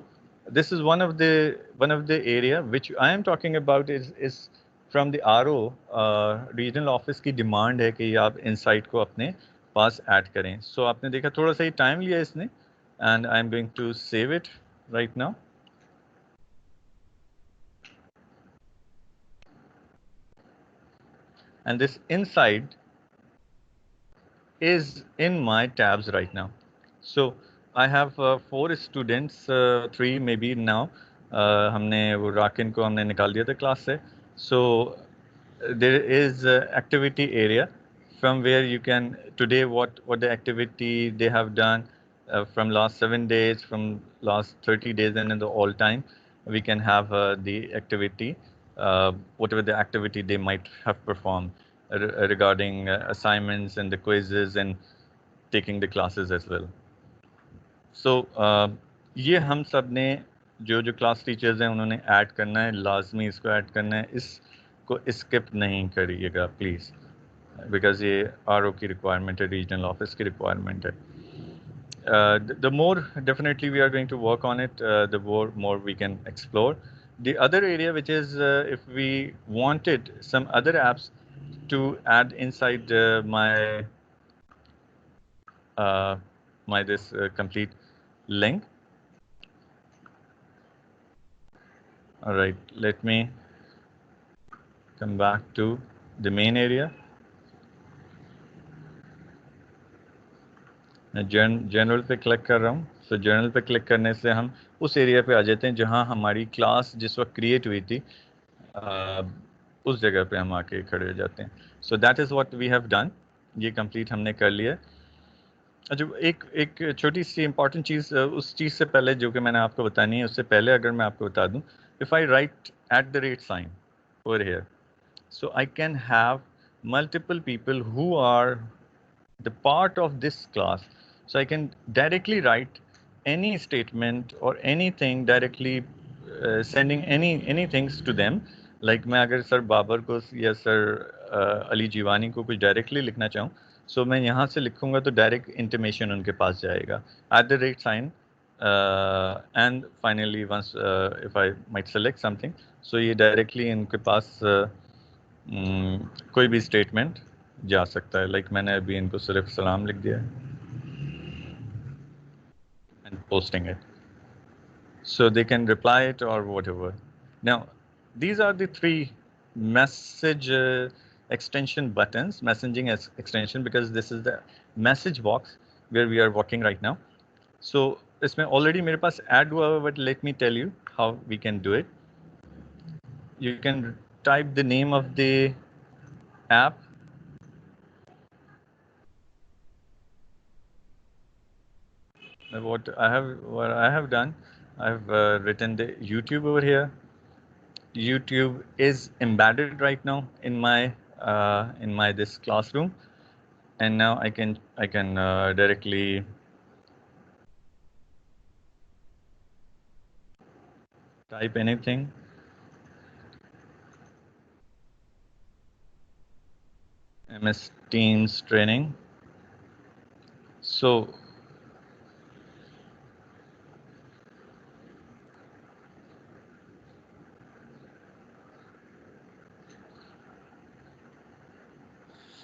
this is one of the area which I am talking about is from the RO. Regional office की डिमांड है कि आप इनसाइट को अपने पास ऐड करें. सो आपने देखा थोड़ा सा ही टाइम लिया इसने, and I am going to save it right now. And this inside is in my tabs right now. So I have 4 students, 3 maybe now. हमने वो राकिन को हमने निकाल दिया था क्लास से. So there is activity area from where you can today what the activity they have done from last 7 days, from last 30 days, and in the all time we can have the activity, whatever the activity they might have performed regarding assignments and the quizzes and taking the classes as well. So ये हम सब ने जो class teachers हैं उन्होंने add करना है, लाजमी इसको ऐड करना है, इसको स्किप नहीं करिएगा प्लीज़, बिकॉज ये RO की रिक्वायरमेंट है, रीजनल ऑफिस की रिक्वायरमेंट है. The more definitely we are going to work on it, the more we can explore. The other area, which is if we wanted some other apps to add inside my this complete link. All right, let me come back to the main area. General पे click कर रहा हूँ. सो general पे click करने से हम उस area पे आ जाते हैं जहाँ हमारी क्लास जिस वक्त क्रिएट हुई थी, उस जगह पे हम आके खड़े हो जाते हैं. So that is what we have done. ये कंप्लीट हमने कर लिया. अच्छा, एक छोटी सी इम्पॉर्टेंट चीज़ उस चीज़ से पहले जो कि मैंने आपको बतानी है, उससे पहले अगर मैं आपको बता दूं, if I write @ sign over here, so I can have multiple people who are the part of this class. So I can directly write any statement or anything directly, sending any things to them. Like मैं अगर sir Babar को या sir Ali Jiwani को कुछ directly लिखना चाहूँ, सो मैं यहाँ से लिखूँगा तो डायरेक्ट इंटीमेशन उनके पास जाएगा @ and finally once if I might select something, so ये डायरेक्टली इनके पास कोई भी स्टेटमेंट जा सकता है. लाइक मैंने अभी इनको सिर्फ सलाम लिख दिया है and posting it, so they can reply it or whatever. Now these are the 3 message extension buttons, messaging as extension, because this is the message box where we are working right now. So इसमें already मेरे पास add हुआ है, but let me tell you how we can do it. You can type the name of the app. What I have done, I've written the YouTube over here. YouTube is embedded right now in my this classroom, and now I can directly type anything. MS Teams training. So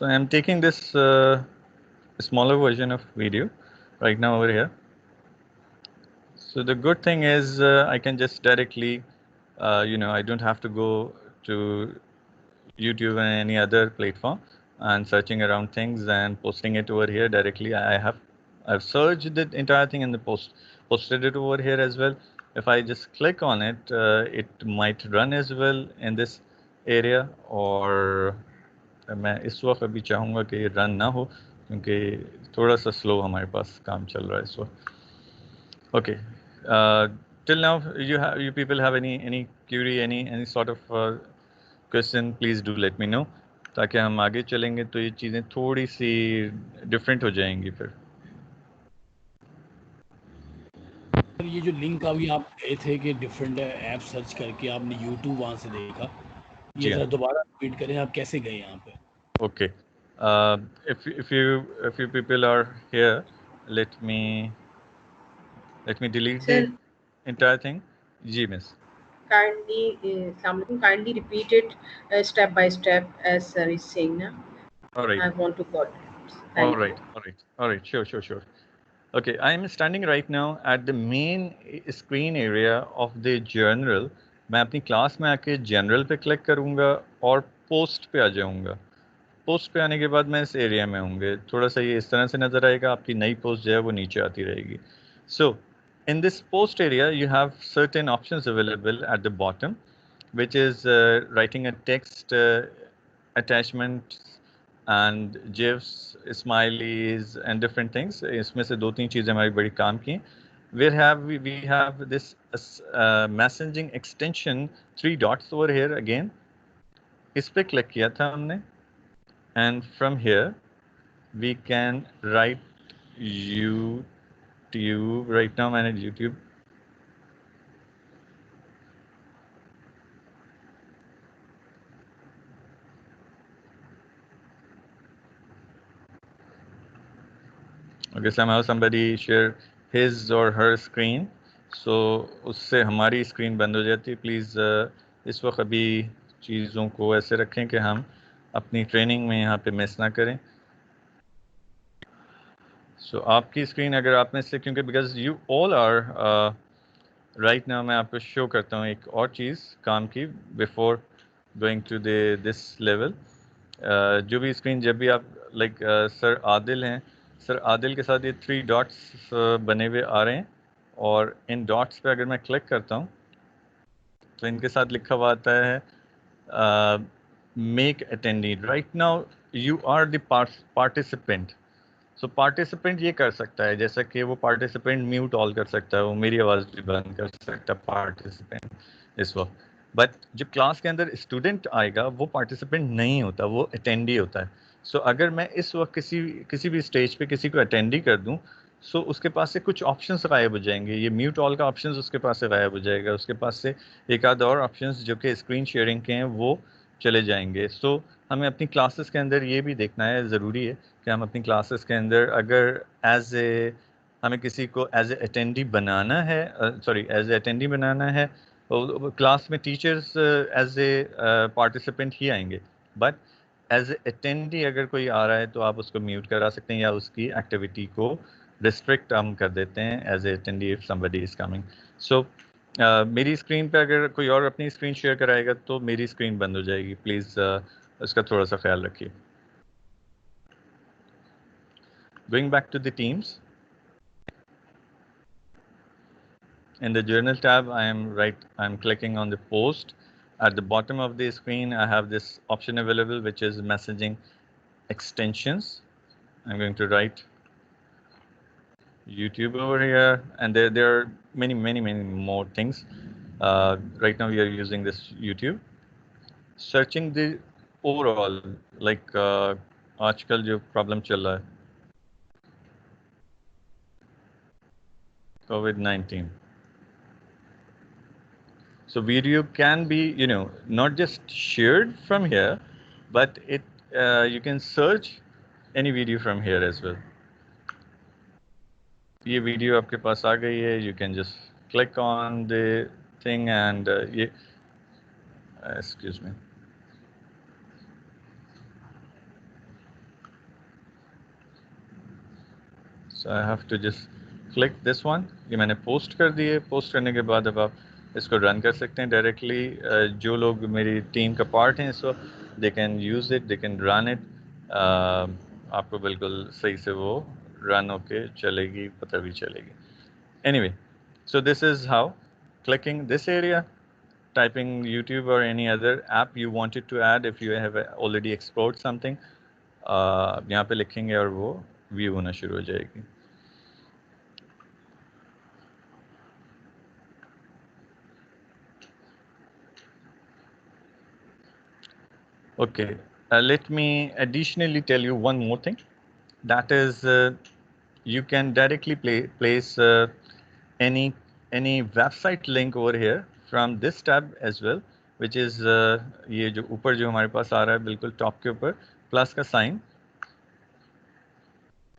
I'm taking this smaller version of video right now over here. So the good thing is I can just directly, I don't have to go to YouTube and any other platform and searching around things and posting it over here directly. I've searched the entire thing and posted it over here as well. If I just click on it, it might run as well in this area, or मैं इस वक्त अभी चाहूँगा कि run ना हो क्योंकि थोड़ा सा स्लो हमारे पास काम चल रहा है इस वक्त. Okay. Till now, you people have any query, any sort of question, please do let me know, ताकि हम आगे चलेंगे तो ये चीज़ें थोड़ी सी डिफरेंट हो जाएंगी फिर. ये जो लिंक अभी आप गए थे कि डिफरेंट ऐप सर्च करके आपने YouTube वहाँ से देखा, ये जरा दोबारा रिपीट करें, आप कैसे गए यहाँ पे? Okay. If you people are here, let me delete the entire thing. Ji miss. Kindly repeat it step by step as sir is saying now. All right. I want to go. All right. Sure. Okay, I am standing right now at the main screen area of the general. मैं अपनी class में आके general पे click करूँगा और post पे आ जाऊँगा. Post पे आने के बाद मैं इस एरिया में होंगे, थोड़ा सा ये इस तरह से नज़र आएगा, आपकी नई पोस्ट जो है वो नीचे आती रहेगी. So in this post area you have certain options available at the bottom, which is writing a text, attachment and GIFs, smileys and different things. इसमें से 2-3 चीज़ें हमारी बड़ी काम की. We have this messaging extension, 3 dots over here again. इस पे click किया था हमने, and from here we can write YouTube. Right now मैंने YouTube. Okay, somehow somebody share his or her screen, so उससे हमारी स्क्रीन बंद हो जाती है. प्लीज़ इस वक्त अभी चीज़ों को ऐसे रखें कि हम अपनी ट्रेनिंग में यहाँ पे मिस ना करें. So आपकी स्क्रीन अगर आप में से, क्योंकि because you all are right now, मैं आपको शो करता हूँ एक और चीज़ काम की before going to this level. जो भी स्क्रीन, जब भी आप लाइक सर आदिल हैं, सर आदिल के साथ ये 3 डॉट्स बने हुए आ रहे हैं, और इन डॉट्स पे अगर मैं क्लिक करता हूँ तो इनके साथ लिखा हुआ आता है make attendee. Right now you are the participant. So participant ये कर सकता है, जैसा कि वो पार्टिसिपेंट म्यूट ऑल कर सकता है, वो मेरी आवाज़ भी बंद कर सकता है पार्टिसिपेंट इस वक्त. बट जब क्लास के अंदर स्टूडेंट आएगा वो पार्टिसिपेंट नहीं होता, वो अटेंडी होता है. सो अगर मैं इस वक्त किसी भी स्टेज पे किसी को अटेंडी कर दूं, सो उसके पास से कुछ ऑप्शंस गायब हो जाएंगे. ये म्यूट ऑल का ऑप्शंस उसके पास से गायब हो जाएगा, उसके पास से एक आध और ऑप्शंस जो कि स्क्रीन शेयरिंग के हैं वो चले जाएंगे. सो हमें अपनी क्लासेस के अंदर ये भी देखना है, ज़रूरी है कि हम अपनी क्लासेस के अंदर अगर हमें किसी को एज ए अटेंडी बनाना है, तो क्लास में टीचर्स एज ए पार्टिसिपेंट ही आएंगे, बट एज ए अटेंडी अगर कोई आ रहा है तो आप उसको म्यूट करा सकते हैं या उसकी एक्टिविटी को रिस्ट्रिक्ट हम कर देते हैं as a attendee if somebody is coming. So मेरी स्क्रीन पे अगर कोई और अपनी स्क्रीन शेयर कराएगा तो मेरी स्क्रीन बंद हो जाएगी. प्लीज़ उसका थोड़ा सा ख्याल रखिए. Going back to the Teams, in the Journal tab, I'm clicking on the post. At the bottom of the screen, I have this option available, which is messaging extensions. I'm going to write YouTube over here, and there are many more things. Right now we are using this YouTube. Searching the overall, like आजकल जो problem चल रहा है, COVID-19. So video can be, not just shared from here, but you can search any video from here as well. ये video आपके पास आ गई है. You can just click on the thing and excuse me. So I have to just click this one. ये मैंने post कर दिए. Post करने के बाद अब आप इसको रन कर सकते हैं डायरेक्टली. जो लोग मेरी टीम का पार्ट हैं so they can use it, they can run it. आपको बिल्कुल सही से वो रन होके चलेगी, पता भी चलेगी. Anyway, so this is how clicking this area, typing YouTube or any other app you wanted to add if you have already explored something, यहाँ पे लिखेंगे और वो व्यू होना शुरू हो जाएगी. Okay, let me additionally tell you one more thing. That is, you can directly place any website link over here from this tab as well, which is ये जो ऊपर जो हमारे पास आ रहा है बिल्कुल टॉप के ऊपर प्लस का sign.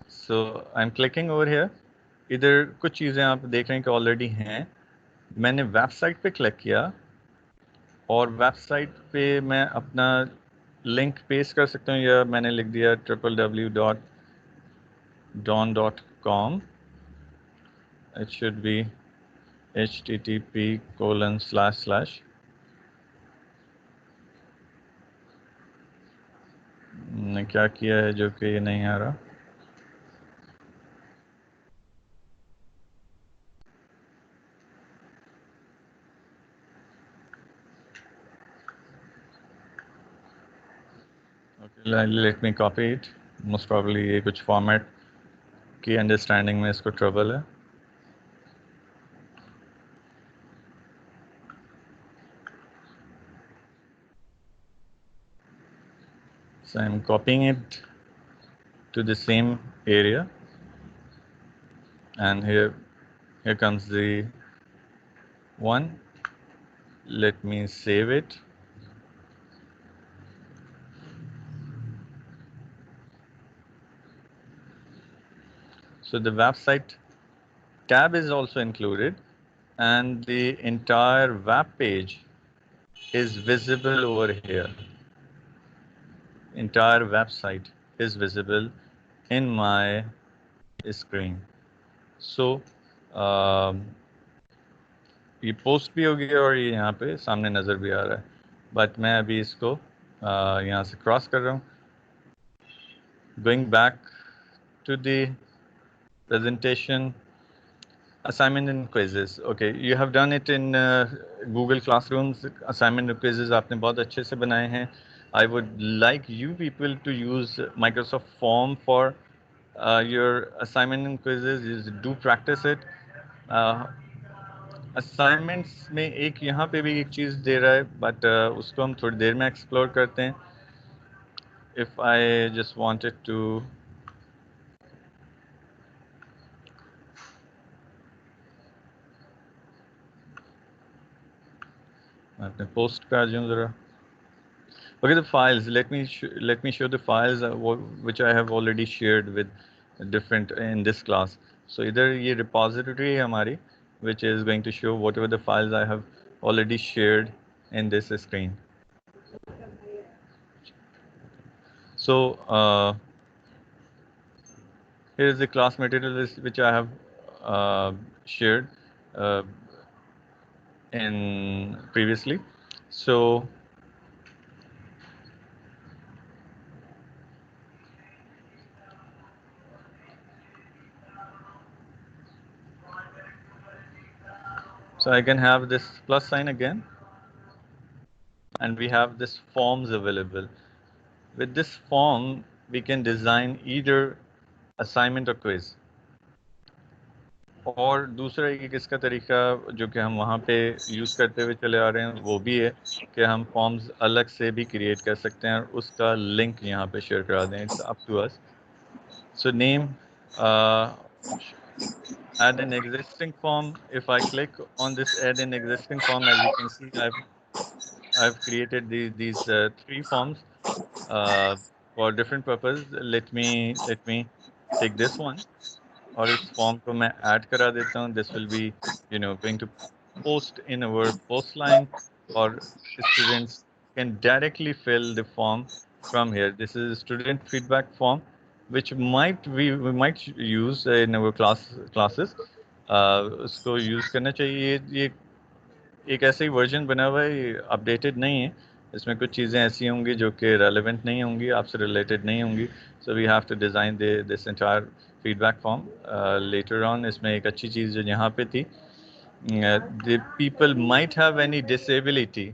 So I'm clicking over here. इधर कुछ चीज़ें आप देख रहे हैं कि ऑलरेडी हैं. मैंने वेबसाइट पे क्लिक किया और वेबसाइट पे मैं अपना लिंक पेस्ट कर सकता हूँ, या मैंने लिख दिया www.dawn.com. It should be http:// मैंने क्या किया है जो कि ये नहीं आ रहा. Okay, let me copy it. Most probably ये कुछ फॉर्मेट की अंडरस्टैंडिंग में इसको ट्रबल है. So I'm copying it to the same area, and here comes the one. Let me save it. So the website tab is also included, and the entire web page is visible over here. Entire website is visible in my screen. So ये post भी हो गया और ये यहाँ पे सामने नज़र भी आ रहा है, बट मैं अभी इसको यहाँ से क्रॉस कर रहा हूँ. Going back to the presentation, assignment and quizzes. Okay, you have done it in Google Classrooms. Assignment and quizzes आपने बहुत अच्छे से बनाए हैं. I would like you people to use Microsoft Form for your assignment and quizzes. Do practice it. Assignments में एक यहाँ पे भी एक चीज़ दे रहा है, but उसको हम थोड़ी देर में explore करते हैं. If I just wanted to अपने post पे आ जाऊँ ज़रा. Okay, the files. Let me show the files which I have already shared with different in this class. So इधर ये repository है हमारी, which is going to show whatever the files I have already shared in this screen. So here is the class material which I have shared in previously. So So I can have this plus sign again, and we have this forms available. With this form, we can design either assignment or quiz. और दूसरा एक इसका तरीका जो कि हम वहाँ पे यूज़ करते हुए चले आ रहे हैं वो भी है कि हम फॉर्म्स अलग से भी क्रिएट कर सकते हैं और उसका लिंक यहाँ पे शेयर करा दें. It's up to us. So name, add an existing form. If I click on this add an existing form, as you can see, I've created these 3 forms for different purpose. Let me take this one, और इस form को मैं add करा देता हूँ. This will be going to post in our post line, or students can directly fill the form from here. This is a student feedback form which we might use in our classes. उसको use करना चाहिए. ये एक ऐसा ही version बना हुआ है, updated नहीं है. इसमें कुछ चीज़ें ऐसी होंगी जो कि रेलेवेंट नहीं होंगी, आपसे रिलेटेड नहीं होंगी. So we have to design this entire feedback form later on. इसमें एक अच्छी चीज़ जो यहाँ पे थी, the people might have any disability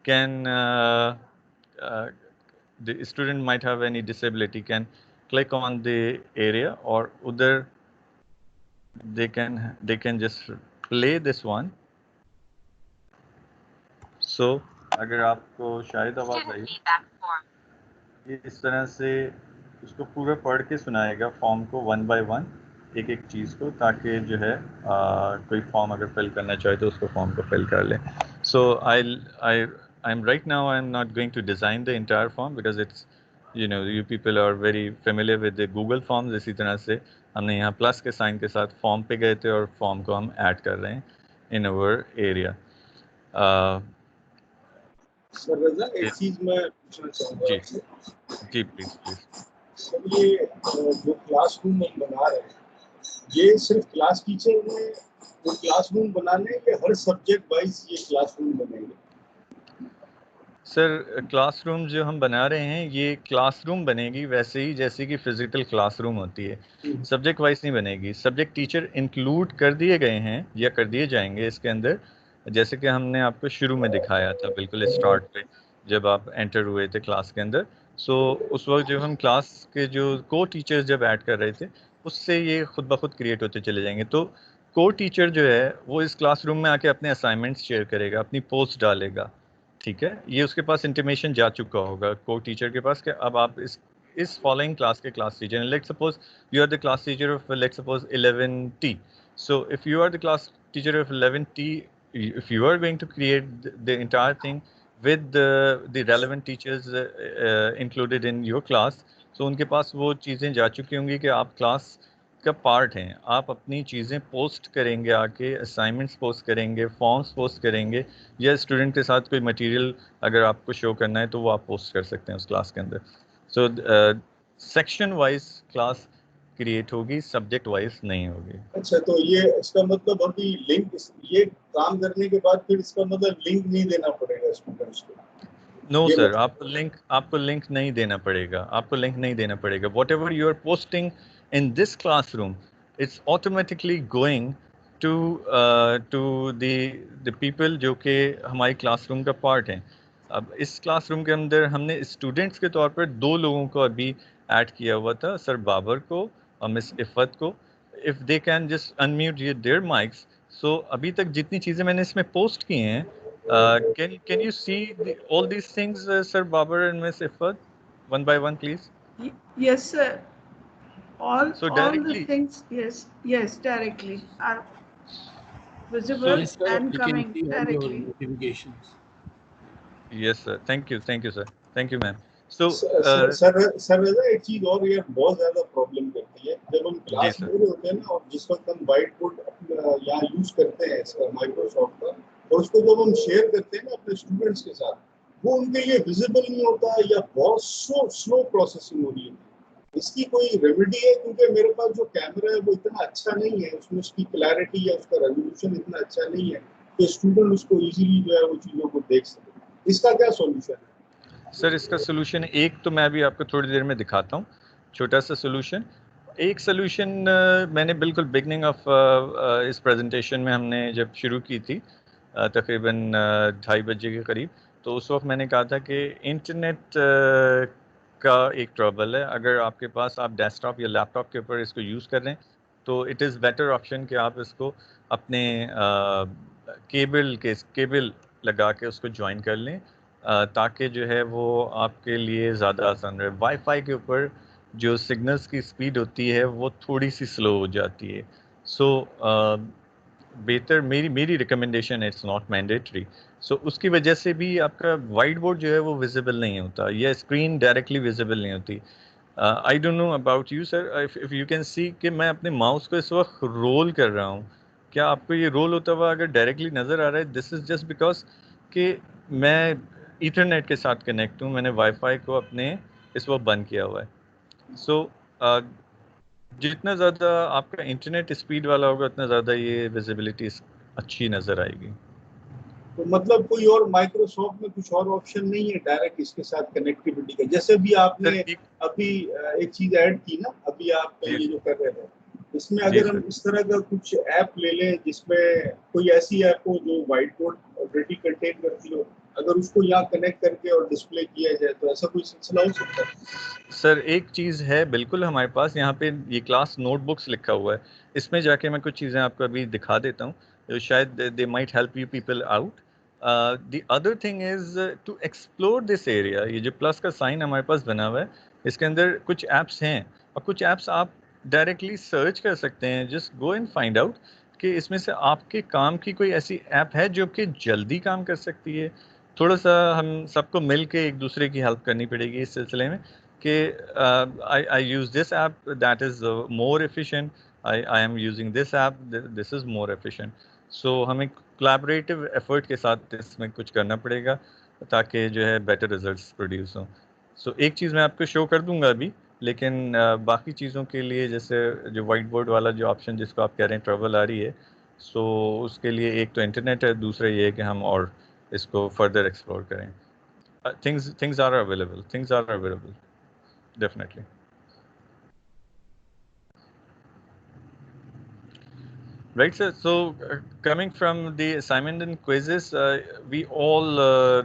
can the student might have any disability can click on the area, or other they can just play this one. So अगर आपको शायद आवाज़ आई, इस तरह से उसको पूरा पढ़ के सुनाएगा फॉर्म को वन बाय वन, एक एक चीज़ को, ताकि जो है कोई फॉर्म अगर फिल करना चाहे तो उसको फॉर्म को फिल कर ले. So I'm right now I'm not going to design the entire form because it's you people are very familiar with the Google Forms. इसी तरह से हमने यहाँ प्लस के साइन के साथ फॉर्म पे गए थे और फॉर्म को हम ऐड कर रहे हैं इन अवर एरिया. सर रजा, एक चीज मैं पूछना चाहूँगा. जी प्लीज. सर ये जो क्लासरूम हम बना रहे हैं, ये सिर्फ क्लास टीचर ने वो क्लासरूम बनाने या हर सब्जेक्ट वाइज ये क्लासरूम बनेंगे? सर क्लासरूम जो हम बना रहे हैं ये क्लासरूम बनेगी वैसे ही जैसे कि फिजिकल क्लासरूम होती है. सब्जेक्ट वाइज नहीं बनेगी. सब्जेक्ट टीचर इंक्लूड कर दिए गए हैं या कर दिए जाएंगे इसके अंदर, जैसे कि हमने आपको शुरू में दिखाया था बिल्कुल स्टार्ट पे जब आप एंटर हुए थे क्लास के अंदर. सो उस वक्त जब हम क्लास के जो को टीचर्स जब ऐड कर रहे थे उससे ये खुद ब खुद क्रिएट होते चले जाएंगे. तो को टीचर जो है वो इस क्लासरूम में आके अपने असाइनमेंट्स शेयर करेगा, अपनी पोस्ट डालेगा. ठीक है, ये उसके पास इंटीमेशन जा चुका होगा को टीचर के पास कि अब आप इस फॉलोइंग क्लास के class teacher. Let's suppose you are the class teacher of let's suppose 11T. So if you are the class teacher of 11T, if you are going to create the entire thing with the relevant teachers included in your class, so उनके पास वो चीज़ें जा चुकी होंगी कि आप class का part हैं. आप अपनी चीज़ें पोस्ट करेंगे, आके असाइनमेंट्स पोस्ट करेंगे, फॉर्म्स पोस्ट करेंगे, या स्टूडेंट के साथ कोई मटेरियल अगर आपको शो करना है तो वो आप पोस्ट कर सकते हैं उस क्लास के अंदर. So section wise class create होगी, सब्जेक्ट वाइज नहीं होगी. अच्छा, तो ये इसका मतलब अभी लिंक ये काम करने के बाद फिर इसका मतलब लिंक नहीं देना पड़ेगा स्टूडेंट्स को? नो सर, आपको लिंक नहीं देना पड़ेगा. आपको लिंक नहीं देना पड़ेगा. Whatever you are posting in this classroom, it's automatically going to the people जो कि हमारी क्लासरूम का पार्ट हैं. अब इस क्लासरूम के अंदर हमने स्टूडेंट्स के तौर पर 2 लोगों को अभी ऐड किया हुआ था, सर बाबर को और मिस इफ़त को. If they can just unmute their mics. So अभी तक जितनी चीज़ें मैंने इसमें पोस्ट की हैं, can you see all these things, sir Babar and Miss Iffat, one by one, please? Yes, sir. All directly, the things, yes, directly are visible Yes, sir, and we can coming see all your directly. notifications. Yes sir, thank you sir, thank you ma'am. So sir एक चीज और यार बहुत ज्यादा problem करती है जब हम क्लास में होते हैं ना, और जिस वक्त हम व्हाइट बोर्ड यहाँ यूज करते हैं माइक्रोसॉफ्ट का, और उसको जब हम शेयर करते हैं ना अपने स्टूडेंट्स के साथ, वो उनके लिए विजिबल नहीं होता या बहुत स्लो प्रोसेसिंग हो रही है. इसकी कोई रेमेडी है? क्योंकि मेरे पास जो कैमरा है वो इतना अच्छा नहीं है, उसमें उसकी क्लैरिटी या उसका रेजोल्यूशन इतना अच्छा नहीं है कि स्टूडेंट उसको इजीली जो है वो चीज़ों को देख सके. इसका क्या सॉल्यूशन है? सर इसका सोल्यूशन एक तो मैं अभी आपको थोड़ी देर में दिखाता हूँ, छोटा सा सोल्यूशन. एक सोल्यूशन मैंने बिल्कुल बिगनिंग ऑफ इस प्रेजेंटेशन में हमने जब शुरू की थी तकरीबन 2:30 बजे के करीब, तो उस वक्त मैंने कहा था कि इंटरनेट का एक ट्रबल है। अगर आपके पास आप डेस्कटॉप या लैपटॉप के ऊपर इसको यूज़ कर रहे हैं तो इट इज़ बेटर ऑप्शन कि आप इसको अपने केबल लगा के उसको ज्वाइन कर लें, ताकि जो है वो आपके लिए ज़्यादा आसान रहे। वाईफाई के ऊपर जो सिग्नल्स की स्पीड होती है वो थोड़ी सी स्लो हो जाती है। सो बेहतर मेरी रिकमेंडेशन है, इट्स नॉट मैंडेटरी। सो उसकी वजह से भी आपका वाइट बोर्ड जो है वो विजिबल नहीं होता या स्क्रीन डायरेक्टली विजिबल नहीं होती। I don't know about you sir, if you can see कि मैं अपने माउस को इस वक्त रोल कर रहा हूँ, क्या आपको ये रोल होता हुआ अगर डायरेक्टली नज़र आ रहा है? दिस इज़ जस्ट बिकॉज कि मैं ईथरनेट के साथ कनेक्ट हूँ, मैंने वाईफाई को अपने इस वक्त बंद किया हुआ है। सो जितना ज़्यादा आपका इंटरनेट स्पीड वाला होगा उतना ज़्यादा ये विजिबिलिटी अच्छी नज़र आएगी। तो मतलब कोई और माइक्रोसॉफ्ट में कुछ और ऑप्शन नहीं है डायरेक्ट इसके साथ कनेक्टिविटी का? जैसे भी आपने अभी एक चीज ऐड की ना, अभी आप ये जो कर रहे थे, इसमें अगर हम इस तरह का कुछ ऐप ले लें जिसमें कोई ऐसी ऐप हो जो व्हाइट बोर्ड ऑलरेडी कंटेन करती हो, अगर उसको यहाँ कनेक्ट करके और डिस्प्ले किया जाए तो ऐसा कोई सिलसिला हो सकता है? सर एक चीज़ है बिल्कुल हमारे पास, यहाँ पे ये क्लास नोटबुक्स लिखा हुआ है, इसमें जाके मैं कुछ चीज़ें आपको अभी दिखा देता हूँ, तो शायद they might help you people out. The other thing is to explore this area. ये जो प्लस का साइन हमारे पास बना हुआ है, इसके अंदर कुछ ऐप्स हैं और कुछ ऐप्स आप डायरेक्टली सर्च कर सकते हैं। Just go and find out कि इसमें से आपके काम की कोई ऐसी ऐप है जो कि जल्दी काम कर सकती है। थोड़ा सा हम सबको मिल के एक दूसरे की हेल्प करनी पड़ेगी इस सिलसिले में कि I use this app that is more efficient, I am using this app, this is more efficient. So हमें collaborative effort के साथ इसमें कुछ करना पड़ेगा ताकि जो है better results produce हों। So एक चीज़ मैं आपको शो कर दूंगा अभी, लेकिन बाकी चीज़ों के लिए जैसे जो वाइट बोर्ड वाला जो ऑप्शन जिसको आप कह रहे हैं ट्रबल आ रही है, सो उसके लिए एक तो इंटरनेट है, दूसरा ये है कि हम और इसको फर्दर एक्सप्लोर करें। things are available definitely. Right, sir. So coming from the assignment and quizzes, we all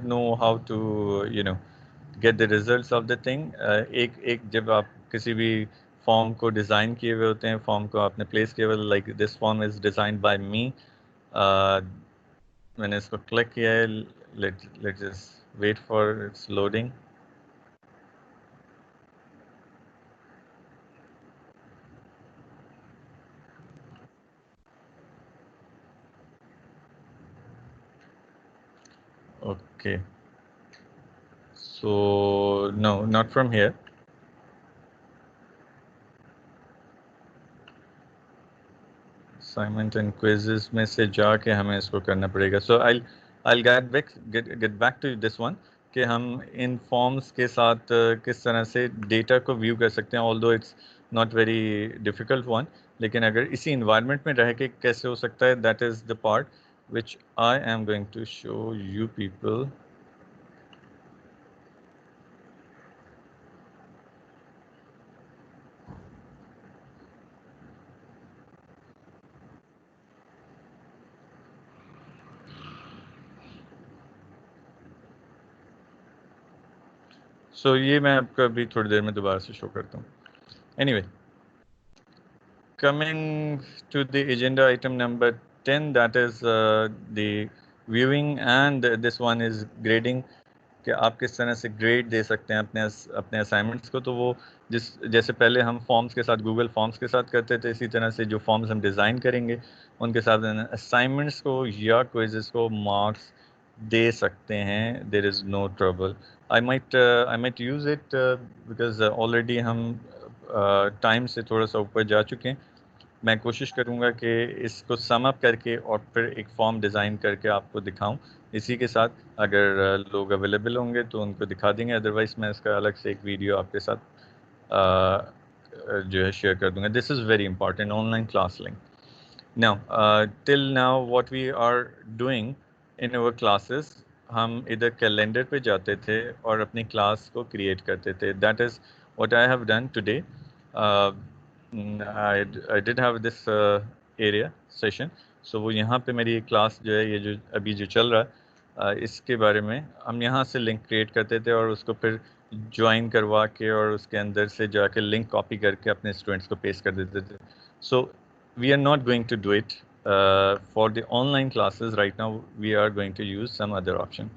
know how to, get the results of the thing. एक जब आप किसी भी फॉर्म को डिज़ाइन किए हुए होते हैं, फॉर्म को आपने प्लेस किया हुआ, like this form is designed by me. मैंने इसको क्लिक किया है, let just wait for its loading. Okay. So no, not from here. Assignment and quizzes में से जाके हमें इसको करना पड़ेगा। So I'll get back to this one कि हम इन फॉर्म्स के साथ किस तरह से डेटा को व्यू कर सकते हैं। Although it's not very difficult one, लेकिन अगर इसी environment में रह के कैसे हो सकता है, that is the part which I am going to show you people. So ये मैं आपको अभी थोड़ी देर में दोबारा से शो करता हूँ। Anyway, coming to the agenda item number 10, that is the viewing, and this one is grading कि आप किस तरह से ग्रेड दे सकते हैं अपने असाइनमेंट्स को। तो वो जैसे पहले हम फॉर्म्स के साथ गूगल फॉर्म्स के साथ करते थे, इसी तरह से जो फॉर्म्स हम डिज़ाइन करेंगे उनके साथ असाइनमेंट्स को या क्विज़ेस को मार्क्स दे सकते हैं। There is no trouble. I might use it because already हम टाइम से थोड़ा सा ऊपर जा चुके हैं। मैं कोशिश करूँगा कि इसको सम अप करके और फिर एक फॉर्म डिज़ाइन करके आपको दिखाऊं। इसी के साथ अगर लोग अवेलेबल होंगे तो उनको दिखा देंगे, अदरवाइज़ मैं इसका अलग से एक वीडियो आपके साथ जो है शेयर कर दूँगा। This is very important, online class link. Now till now what we are doing in our classes, हम इधर कैलेंडर पे जाते थे और अपनी क्लास को क्रिएट करते थे। That is what I have done today. I did have this area session. So वो यहाँ पे मेरी क्लास जो है, ये जो अभी जो चल रहा है, इसके बारे में हम यहाँ से लिंक क्रिएट करते थे और उसको फिर ज्वाइन करवा के और उसके अंदर से जाके लिंक कॉपी करके अपने स्टूडेंट्स को पेस्ट कर देते थे. So we are not going to do it for the online classes right now. We are going to use some other option.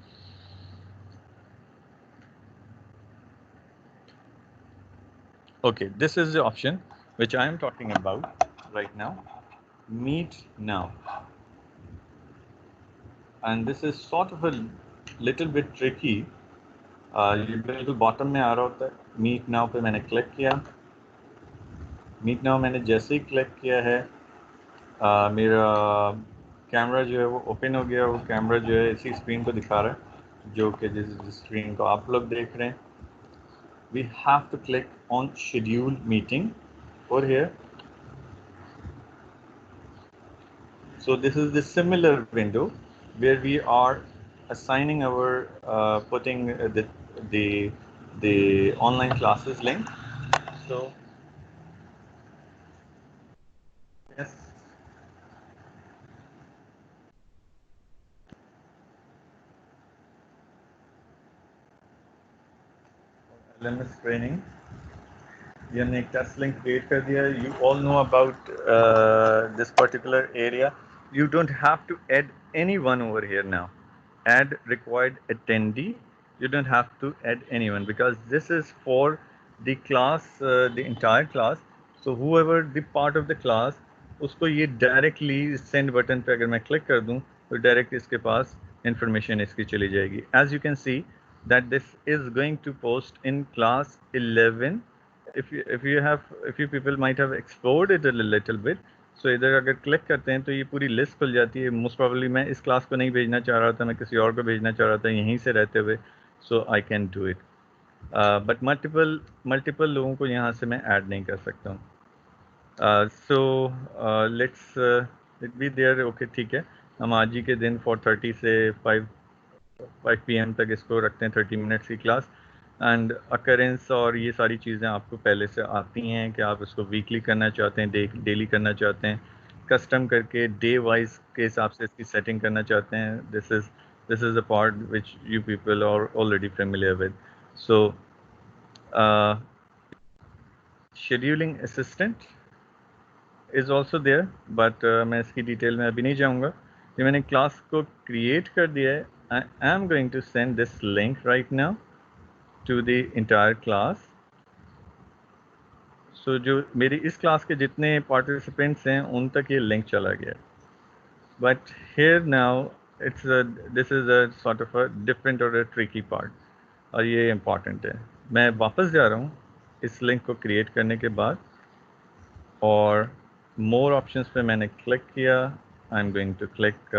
Okay, this is the option which I am talking about right now. Meet now. And this is sort of a little bit tricky. ये बिल्कुल bottom में आ रहा होता है. Meet now पे मैंने click किया. Meet now मैंने जैसे ही क्लिक किया है, मेरा कैमरा जो है वो ओपन हो गया. वो कैमरा जो है इसी स्क्रीन को दिखा रहा है, जो कि जिस स्क्रीन को आप लोग देख रहे हैं. We have to click on schedule meeting over here. So this is the similar window where we are assigning our putting the online classes link. So yes, LMS training. ये हमने एक टेस्ट लिंक क्रिएट कर दिया. You all know about this particular area. You don't have to add anyone over here now. Add required attendee. You don't have to add anyone because this is for the class, the entire class. So whoever the part of the class, उसको ये directly send button पे अगर मैं click कर दूँ तो direct इसके पास information इसकी चली जाएगी. As you can see that this is going to post in class 11. If you people might have explored it a little bit. So इधर अगर क्लिक करते हैं तो ये पूरी लिस्ट खुल जाती है. मोस्ट प्रोबेबली मैं इस क्लास को नहीं भेजना चाह रहा था, मैं किसी और को भेजना चाह रहा था यहीं से रहते हुए. So I can do it, but multiple लोगों को यहाँ से मैं ऐड नहीं कर सकता हूँ. So let's it be there. Okay, ठीक है. हम आज ही के दिन 4:30 से 5 PM तक इसको रखते हैं, 30 मिनट्स की क्लास. एंड अकरेंस और ये सारी चीज़ें आपको पहले से आती हैं कि आप इसको वीकली करना चाहते हैं, डेली करना चाहते हैं, कस्टम करके डे वाइज के हिसाब से इसकी सेटिंग करना चाहते हैं. This is a part which you people are already familiar with. So scheduling assistant is also there, but मैं इसकी डिटेल में अभी नहीं जाऊँगा. ये मैंने क्लास को क्रिएट कर दिया है. I am going to send this link right now to the entire class. So जो मेरी इस क्लास के जितने participants हैं उन तक ये लिंक चला गया. But here now this is a sort of a different or a tricky part. और ये important है. मैं वापस जा रहा हूँ इस लिंक को क्रिएट करने के बाद और more options पे मैंने क्लिक किया. I'm going to click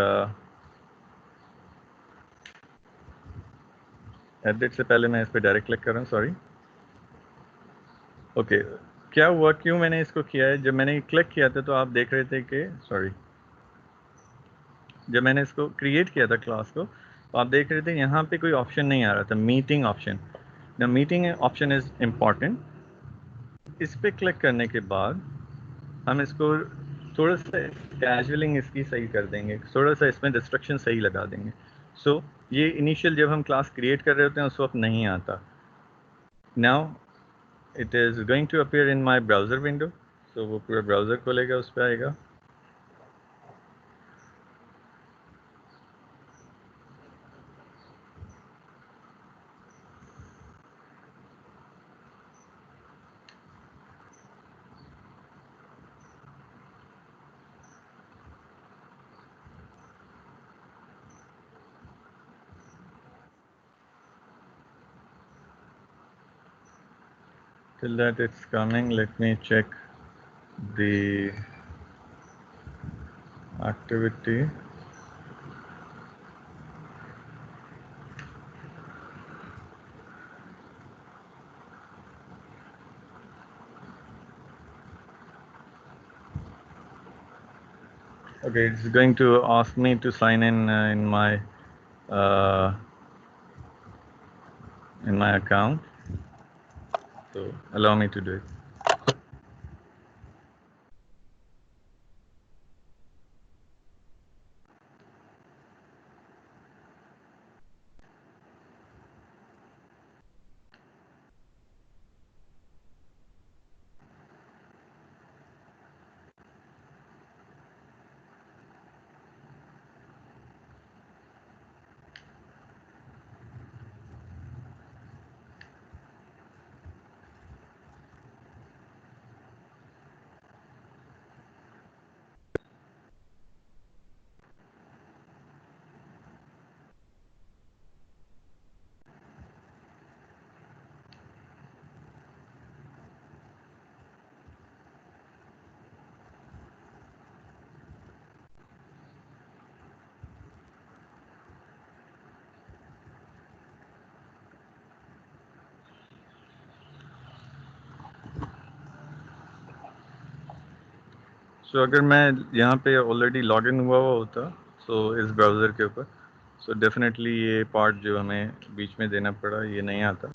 edit से पहले मैं इस पर डायरेक्ट क्लिक कर रहा हूँ. सॉरी. ओके, क्या हुआ, क्यों मैंने इसको किया है? जब मैंने क्लिक किया था तो आप देख रहे थे कि जब मैंने इसको क्रिएट किया था क्लास को तो आप देख रहे थे यहाँ पे कोई ऑप्शन नहीं आ रहा था, meeting option. The meeting option is important. इस पर क्लिक करने के बाद हम इसको थोड़ा सा कैजुअलिंग इसकी सही कर देंगे, थोड़ा सा इसमें रिस्ट्रिक्शन सही लगा देंगे. सो ये इनिशियल जब हम क्लास क्रिएट कर रहे होते हैं उस वक्त नहीं आता. Now it is going to appear in my browser window. So वो पूरा ब्राउज़र खोलेगा, उस पर आएगा. Till that it's coming, let me check the activity. Okay, it's going to ask me to sign in my account. So allow me to do it. सो अगर मैं यहाँ पे ऑलरेडी लॉग इन हुआ होता सो इस ब्राउज़र के ऊपर, सो डेफिनेटली ये पार्ट जो हमें बीच में देना पड़ा ये नहीं आता.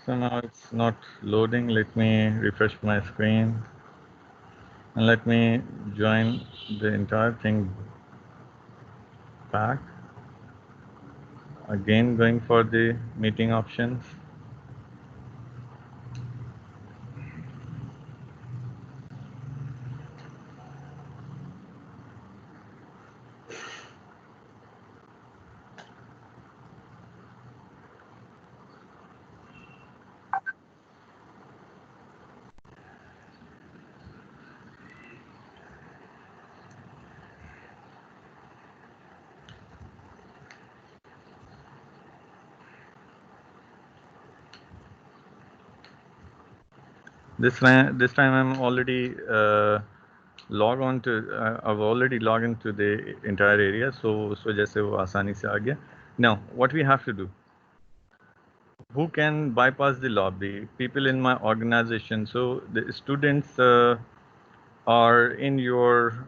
So now it's not loading. Let me refresh my screen and let me join the entire thing back. Again, going for the meeting options. This time I'm already log on to I've already logged into the entire area, so उस वजह से वो आसानी से आ गया. Now what we have to do, who can bypass the lobby? People in my organization. So the students are in your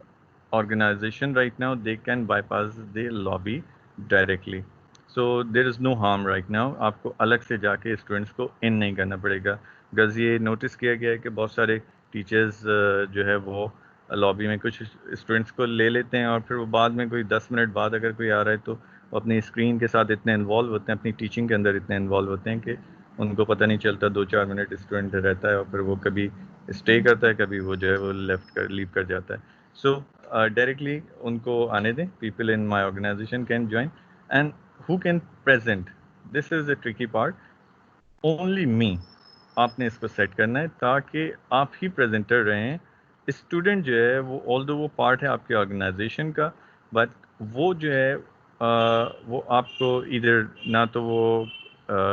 organization right now, they can bypass the lobby directly. So there is no harm right now. आपको अलग से जाके students को इन नहीं करना पड़ेगा. Because ये notice किया गया है कि बहुत सारे टीचर्स जो है वो लॉबी में कुछ स्टूडेंट्स को ले लेते हैं और फिर वो बाद में कोई 10 मिनट बाद अगर कोई आ रहा है तो वो अपनी स्क्रीन के साथ इतने इन्वॉल्व होते हैं, अपनी टीचिंग के अंदर इतने इन्वॉल्व होते हैं कि उनको पता नहीं चलता 2-4 मिनट स्टूडेंट रहता है और फिर वो कभी स्टे करता है, कभी वो जो है वो लीव कर जाता है. सो डायरेक्टली उनको आने दें. People in my organisation can join and who can present. This is the tricky part. Only me. आपने इसको सेट करना है ताकि आप ही प्रेजेंटर रहें. स्टूडेंट जो है वो ऑल्दो वो पार्ट है आपके ऑर्गेनाइजेशन का, बट वो जो है वो आपको इधर ना तो वो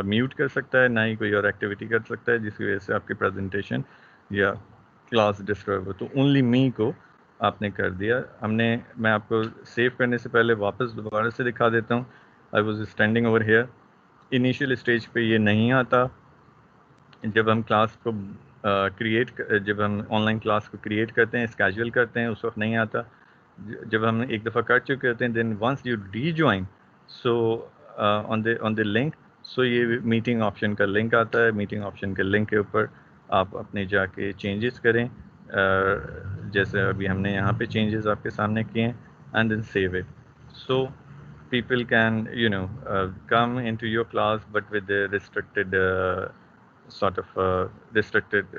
म्यूट कर सकता है, ना ही कोई और एक्टिविटी कर सकता है जिसकी वजह से आपकी प्रेजेंटेशन या क्लास डिस्टर्ब हो. तो ओनली मी को आपने कर दिया. मैं आपको सेव करने से पहले वापस दोबारा से दिखा देता हूँ. I was standing over here. Initial stage पे ये नहीं आता. जब हम क्लास को जब हम ऑनलाइन क्लास को क्रिएट करते हैं, स्केड्यूल करते हैं, उस वक्त नहीं आता. जब हम एक दफ़ा कर चुके होते हैं, then once you rejoin so on the link, so ये मीटिंग ऑप्शन का लिंक आता है. मीटिंग ऑप्शन के लिंक के ऊपर आप अपने जाके चेंजेस करें, जैसे अभी हमने यहाँ पे चेंजेस आपके सामने किए हैं, and then save it. So people can come into your class but with the restricted sort of restricted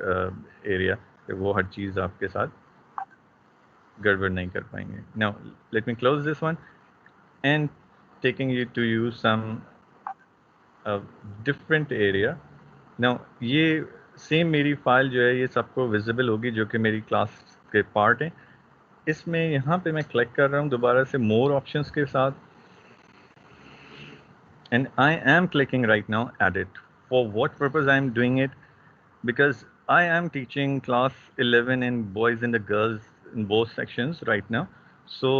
area. वो हर चीज़ आपके साथ गड़बड़ नहीं कर पाएंगे. Now let me close this one and taking you to use some different area. Now ये same मेरी file जो है ये सबको विजिबल होगी जो कि मेरी क्लास के पार्ट हैं. इसमें यहाँ पे मैं क्लिक कर रहा हूँ दोबारा से मोर ऑप्शंस के साथ, and I am clicking right now edit. For what purpose I am doing it? Because I am teaching class 11 and boys and the girls in both sections right now. So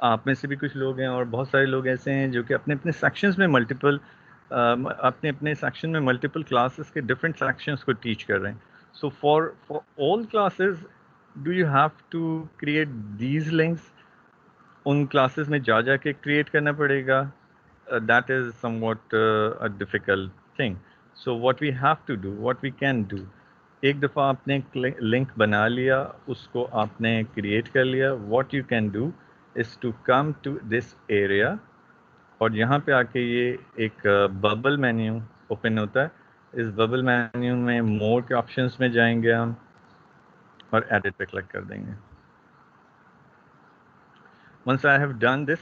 आप में से भी कुछ लोग हैं और बहुत सारे लोग ऐसे हैं जो कि अपने अपने सेक्शंस में अपने अपने सेक्शन में मल्टीपल क्लासेस के डिफरेंट सेक्शंस को टीच कर रहे हैं. So for all classes do you have to create these links. उन क्लासेस में जा के क्रिएट करना पड़ेगा. That is somewhat a difficult thing. So what we have to do, what we can do, एक दफ़ा आपने लिंक बना लिया, उसको आपने क्रिएट कर लिया, what you can do is to come to this area और यहाँ पे आके ये एक बबल मेन्यू ओपन होता है. इस बबल मेन्यू में मोर के ऑप्शंस में जाएंगे हम और एडिट पे क्लिक कर देंगे. Once I have done this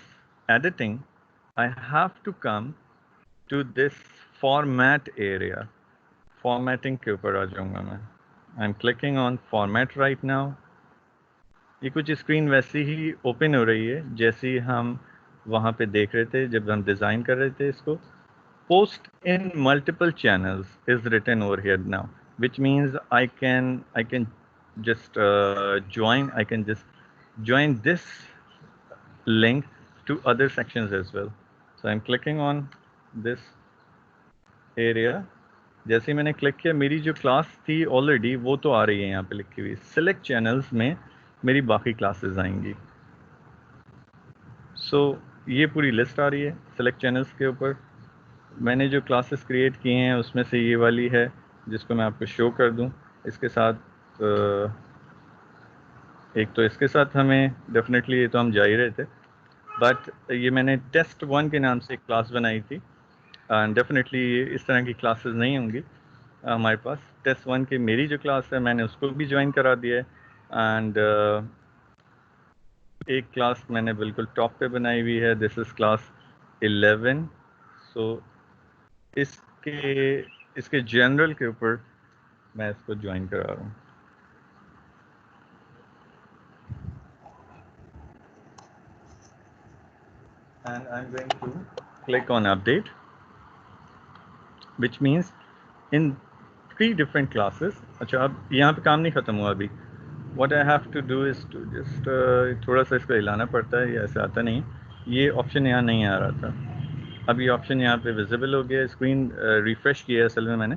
editing, I have to come to this format area. Formatting के ऊपर आ जाऊँगा मैं. I'm clicking on format right now. ये कुछ स्क्रीन वैसी ही ओपन हो रही है जैसी हम वहाँ पे देख रहे थे जब हम डिज़ाइन कर रहे थे इसको. Post in multiple channels is written over here now, which means I can just join. I can just join this link to other sections as well. So I'm clicking on this area. जैसे ही मैंने click किया मेरी जो class थी already वो तो आ रही है यहाँ पे लिखी हुई। सिलेक्ट चैनल्स में मेरी बाकी क्लासेस आएंगी। सो ये पूरी लिस्ट आ रही है सिलेक्ट चैनल्स के ऊपर। मैंने जो क्लासेस क्रिएट किए हैं उसमें से ये वाली है जिसको मैं आपको शो कर दूं। इसके साथ एक तो इसके साथ हमें डेफिनेटली ये तो हम जा ही रहे थे, बट ये मैंने टेस्ट 1 के नाम से एक क्लास बनाई थी एंड डेफिनेटली इस तरह की क्लासेस नहीं होंगी हमारे पास। टेस्ट 1 की मेरी जो क्लास है मैंने उसको भी ज्वाइन करा दिया है एंड एक क्लास मैंने बिल्कुल टॉप पे बनाई हुई है, दिस इज़ क्लास 11। सो इसके जनरल के ऊपर मैं इसको ज्वाइन करा रहा हूँ। And I'm going to click on update, which means in 3 different classes. अच्छा अब यहाँ पे काम नहीं ख़त्म हुआ अभी। What I have to do is to just थोड़ा सा इसको हिलाना पड़ता है, ये ऐसे आता नहीं। ये ऑप्शन यहाँ नहीं आ रहा था, अब ये ऑप्शन यहाँ पे विजिबल हो गया। स्क्रीन रिफ़्रेश किया है असल में मैंने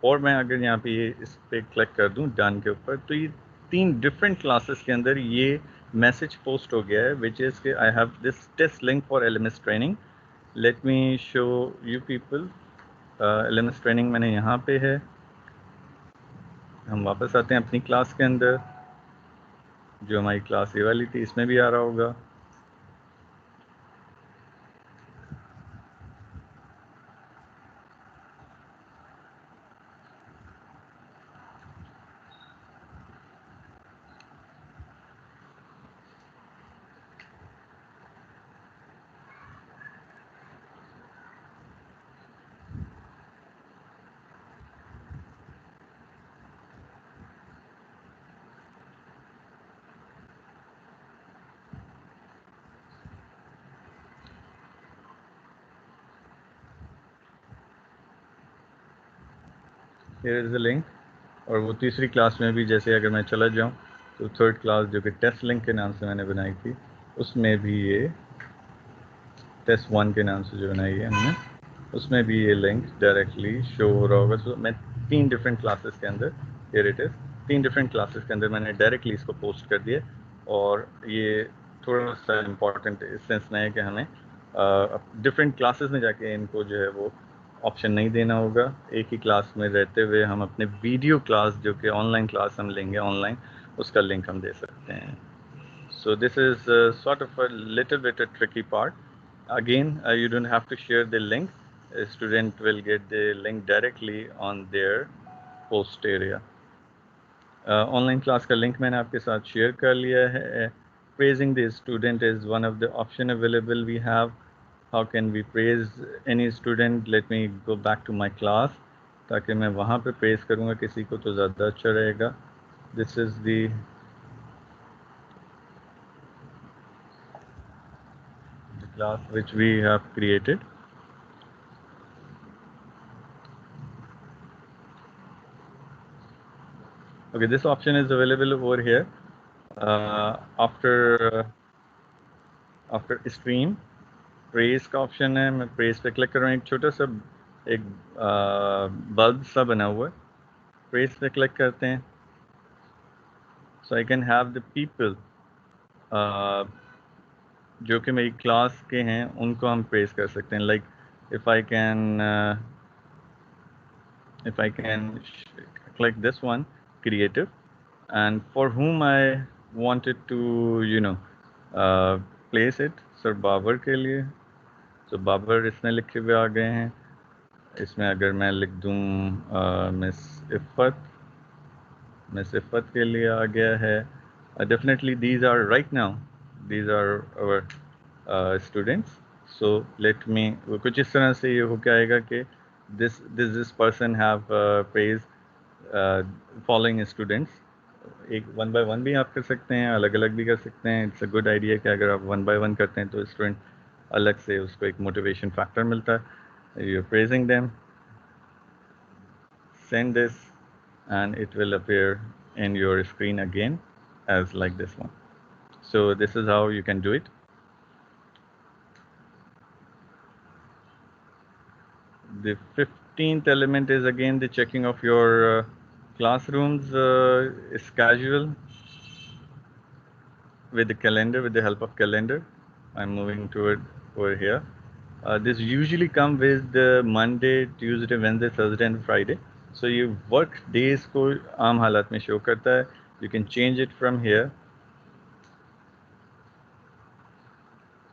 और मैं अगर यहाँ पे ये इस पर क्लिक कर दूँ डन के ऊपर तो ये 3 डिफरेंट क्लासेस के अंदर ये मैसेज पोस्ट हो गया है विच इज़ के I have this test link for LMS training. Let me show you people. LMS training मैंने यहाँ पे है। हम वापस आते हैं अपनी क्लास के अंदर, जो हमारी क्लास ये वाली थी इसमें भी आ रहा होगा। Here is the link। और वो तीसरी क्लास में भी जैसे अगर मैं चला जाऊँ तो थर्ड क्लास जो कि टेस्ट लिंक के नाम से मैंने बनाई थी उसमें भी ये टेस्ट 1 के नाम से जो बनाई है हमने उसमें भी ये लिंक डायरेक्टली शो हो रहा होगा। सो मैं 3 डिफरेंट क्लासेस के अंदर here it is 3 different classes के अंदर मैंने डायरेक्टली इसको पोस्ट कर दिया। और ये थोड़ा सा इम्पॉर्टेंट इस सेंस में है कि हमें डिफरेंट क्लासेस में जाके इनको जो है वो ऑप्शन नहीं देना होगा। एक ही क्लास में रहते हुए हम अपने वीडियो क्लास जो कि ऑनलाइन क्लास हम लेंगे ऑनलाइन उसका लिंक हम दे सकते हैं। सो this is sort of a little bit a tricky part. Again, you don't have to share the link. A student will get the link directly on their post area. Online class का link मैंने आपके साथ share कर लिया है। Praising the student is one of the option available we have. How can we praise any student? Let me go back to my class ताकि मैं वहाँ पे praise करूँगा किसी को तो ज़्यादा अच्छा रहेगा। This is the class which we have created. Okay, this option is available over here after stream। praise का ऑप्शन है, मैं praise पे क्लिक कर रहा हूँ। एक छोटा सा एक बल्ब सा बना हुआ है, praise पे क्लिक करते हैं। so I can have the people जो कि मेरी क्लास के हैं उनको हम praise कर सकते हैं। like if I can click this one creative and for whom I wanted to place it। Sir Babar के लिए, तो बाबर इसमें लिखे हुए आ गए हैं। इसमें अगर मैं लिख दूँ मिस इफ़त के लिए आ गया है। Definitely these are right now these are our students. So let me कुछ इस तरह से ये हो के आएगा कि this person have praise following students. एक 1 by 1 भी आप कर सकते हैं, अलग अलग भी कर सकते हैं। इट्स अ गुड आइडिया कि अगर आप 1 by 1 करते हैं तो स्टूडेंट अलग से उसको एक मोटिवेशन फैक्टर मिलता है। You are praising them, send this and it will appear in your screen again as like this one. So this is how you can do it. The 15th element is again the checking of your classrooms is casual with the calendar, with the help of calendar. I'm moving toward over here. This usually come with the Monday, Tuesday, Wednesday, Thursday and Friday. So you work days को आम हालात में show करता है. You can change it from here.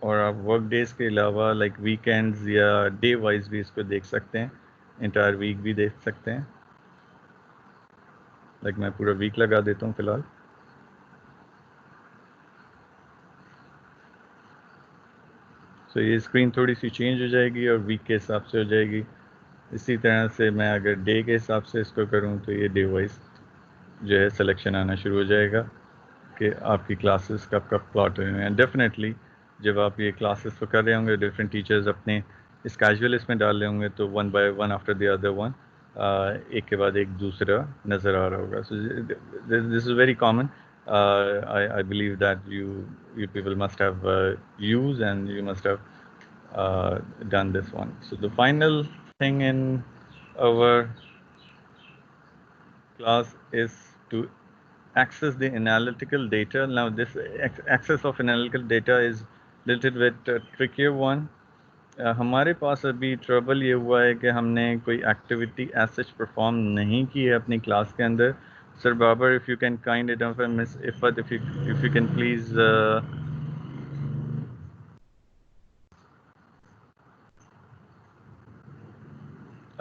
और आप work days के अलावा लाइक वीकेंड्स या डे वाइज भी इसको देख सकते हैं, इंटायर वीक भी देख सकते हैं. लाइक मैं पूरा वीक लगा देता हूँ फिलहाल. तो ये स्क्रीन थोड़ी सी चेंज हो जाएगी और वीक के हिसाब से हो जाएगी. इसी तरह से मैं अगर डे के हिसाब से इसको करूँ तो ये डे वाइज जो है सिलेक्शन आना शुरू हो जाएगा कि आपकी क्लासेस कब कब प्लॉट हुए हैं. डेफिनेटली जब आप ये क्लासेस तो कर रहे होंगे, डिफरेंट टीचर्स अपने इस कैजुअल इसमें डाल रहे होंगे, तो one by one after the other one एक के बाद एक दूसरा नज़र आ रहा होगा. सो this is very common. I believe that you people must have used and you must have done this one. So the final thing in our class is to access the analytical data. Now this access of analytical data is little bit trickier one. हमारे पास अभी trouble ये हुआ है कि हमने कोई activity as such perform नहीं की है अपनी क्लास के अंदर. Sir Babar, if you can kind enough, miss Iffat, if you can please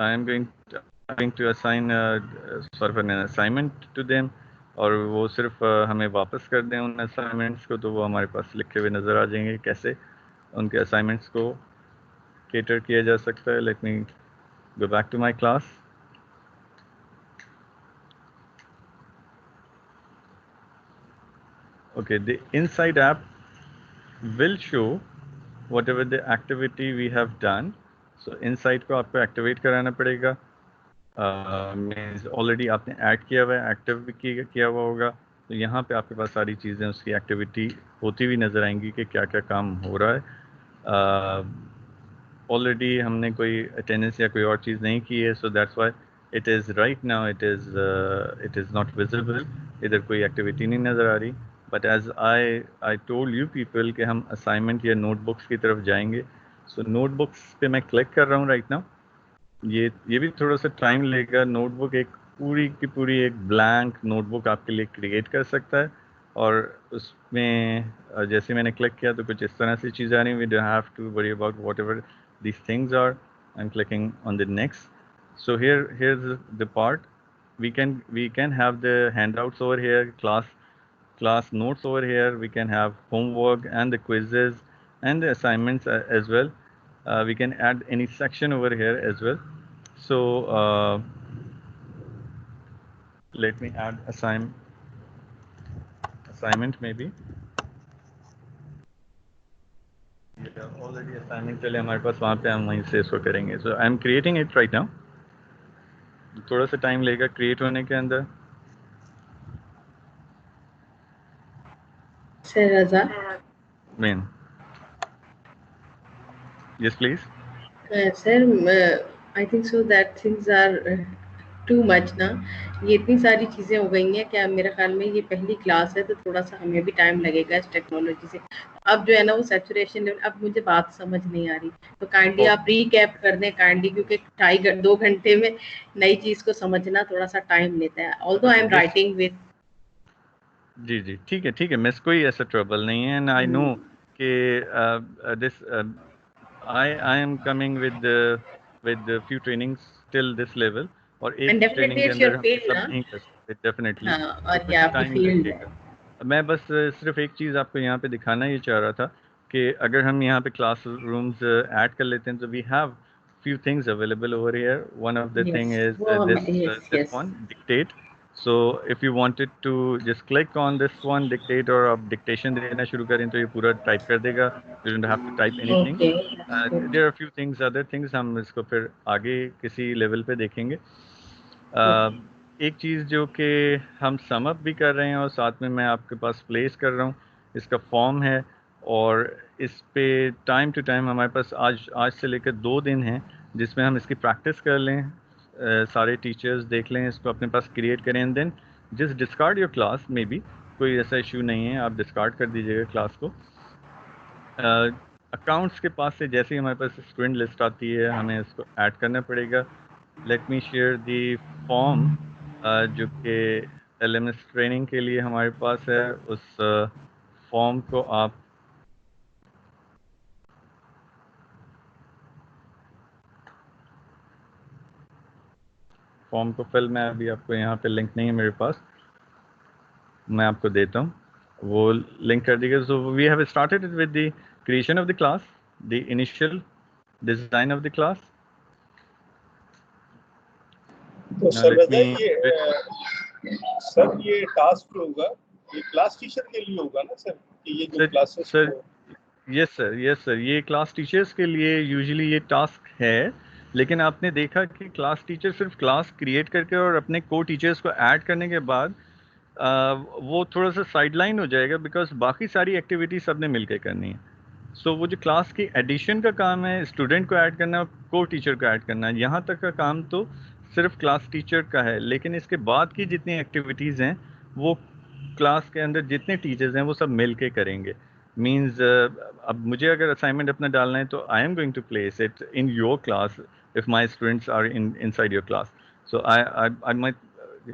I am going to assign sort of an assignment to them, और वो सिर्फ हमें वापस कर दें उन असाइनमेंट्स को, तो वो हमारे पास लिखे हुए नज़र आ जाएंगे कैसे उनके असाइनमेंट्स को cater किया जा सकता है. Let me go back to my class. Okay, the inside app will show whatever the activity we have done. So inside को आपको activate कराना पड़ेगा. Means already आपने add किया हुआ है, active भी किया हुआ होगा, तो यहाँ पे आपके पास सारी चीज़ें उसकी activity होती हुई नज़र आएंगी कि क्या क्या काम हो रहा है. ऑलरेडी हमने कोई अटेंडेंस या कोई और चीज़ नहीं की है, so that's why it is right now it is not visible. इधर कोई एक्टिविटी नहीं नज़र आ रही. But as I told you people कि हम असाइनमेंट या नोटबुक्स की तरफ जाएंगे. सो नोटबुक्स पे मैं क्लिक कर रहा हूँ राइट नाउ. ये भी थोड़ा सा टाइम लेगा. नोटबुक एक पूरी की पूरी एक ब्लैंक नोटबुक आपके लिए क्रिएट कर सकता है, और उसमें जैसे मैंने क्लिक किया तो कुछ इस तरह से चीज़ आ रही. We don't have to worry about whatever these things are. I'm clicking on the next. So here's the part. We can have the handouts over here, class notes over here. We can have homework and the quizzes and the assignments as well. We can add any section over here as well. So let me add assignment maybe. Already assignment चले हमारे पास, वहाँ पे हम वहीं से इसको करेंगे. So I am creating it right now. थोड़ा सा टाइम लेगा क्रिएट होने के अंदर. सर रजा मैन, yes please. Sir I think so that things are too much ना. ये इतनी सारी चीज़ें हो गई हैं क्या, मेरे ख्याल में ये पहली क्लास है तो थोड़ा सा हमें भी टाइम लगेगा इस टेक्नोलॉजी से. अब जो है ना वो सैचुरेशन लेवल, अब मुझे बात समझ नहीं आ रही, तो काइंडली आप रीकैप कर दें काइंडली, क्योंकि 2.5 घंटे में नई चीज़ को समझना थोड़ा सा टाइम लेता है. Although I am writing with. जी ठीक है मिस, कोई ऐसा ट्रबल नहीं है. एंड आई नो कि this I am coming with few trainings till this level, और एक ट्रेनिंग के अंदर हम सब नहीं कर सकते. डेफिनेटली और ये आपकी फील्ड है. मैं बस सिर्फ एक चीज़ आपको यहाँ पे दिखाना ये चाह रहा था कि अगर हम यहाँ पे क्लास रूम्स ऐड कर लेते हैं तो we have few things available over here. One of the thing is this one, dictate. So if you wanted to just click on this one, dictate, और आप dictation देना शुरू करें तो ये पूरा type कर देगा. You don't have to type anything. There are a few things, other things हम इसको फिर आगे किसी लेवल पे देखेंगे. एक चीज़ जो कि हम सम अप भी कर रहे हैं और साथ में मैं आपके पास प्लेस कर रहा हूँ, इसका फॉर्म है और इस पे टाइम टू टाइम हमारे पास आज से लेकर 2 दिन हैं जिसमें हम इसकी प्रैक्टिस कर लें, सारे टीचर्स देख लें, इसको अपने पास क्रिएट करें and then just discard your class. Maybe कोई ऐसा इशू नहीं है, आप डिस्कार्ड कर दीजिएगा क्लास को। अकाउंट्स के पास से जैसे ही हमारे पास स्टूडेंट लिस्ट आती है हमें इसको ऐड करना पड़ेगा। Let me share the form जो कि LMS ट्रेनिंग के लिए हमारे पास है। उस फॉर्म को आप फॉर्म को फिल, मैं अभी आपको यहाँ पे लिंक नहीं है मेरे पास, मैं आपको देता हूँ, वो लिंक कर दीजिएगा। So we have started with the creation of the class, the initial design of the class. तो सर ये टास्क होगा, ये क्लास टीचर के लिए होगा ना सर, कि ये जो क्लासेस सर यस सर, ये क्लास टीचर्स के लिए यूजुअली ये टास्क है, लेकिन आपने देखा कि क्लास टीचर सिर्फ क्लास क्रिएट करके और अपने को टीचर्स को ऐड करने के बाद वो थोड़ा सा साइडलाइन हो जाएगा, बिकॉज बाकी सारी एक्टिविटी सबने मिलकर करनी है। सो वो जो क्लास की एडिशन का काम है, स्टूडेंट को ऐड करना, को टीचर को ऐड करना, यहाँ तक का काम तो सिर्फ क्लास टीचर का है, लेकिन इसके बाद की जितनी एक्टिविटीज़ हैं वो क्लास के अंदर जितने टीचर्स हैं वो सब मिल के करेंगे। मीन्स अब मुझे अगर असाइनमेंट अपना डालना है तो I am going to place it in your class if my students are inside your class. So I might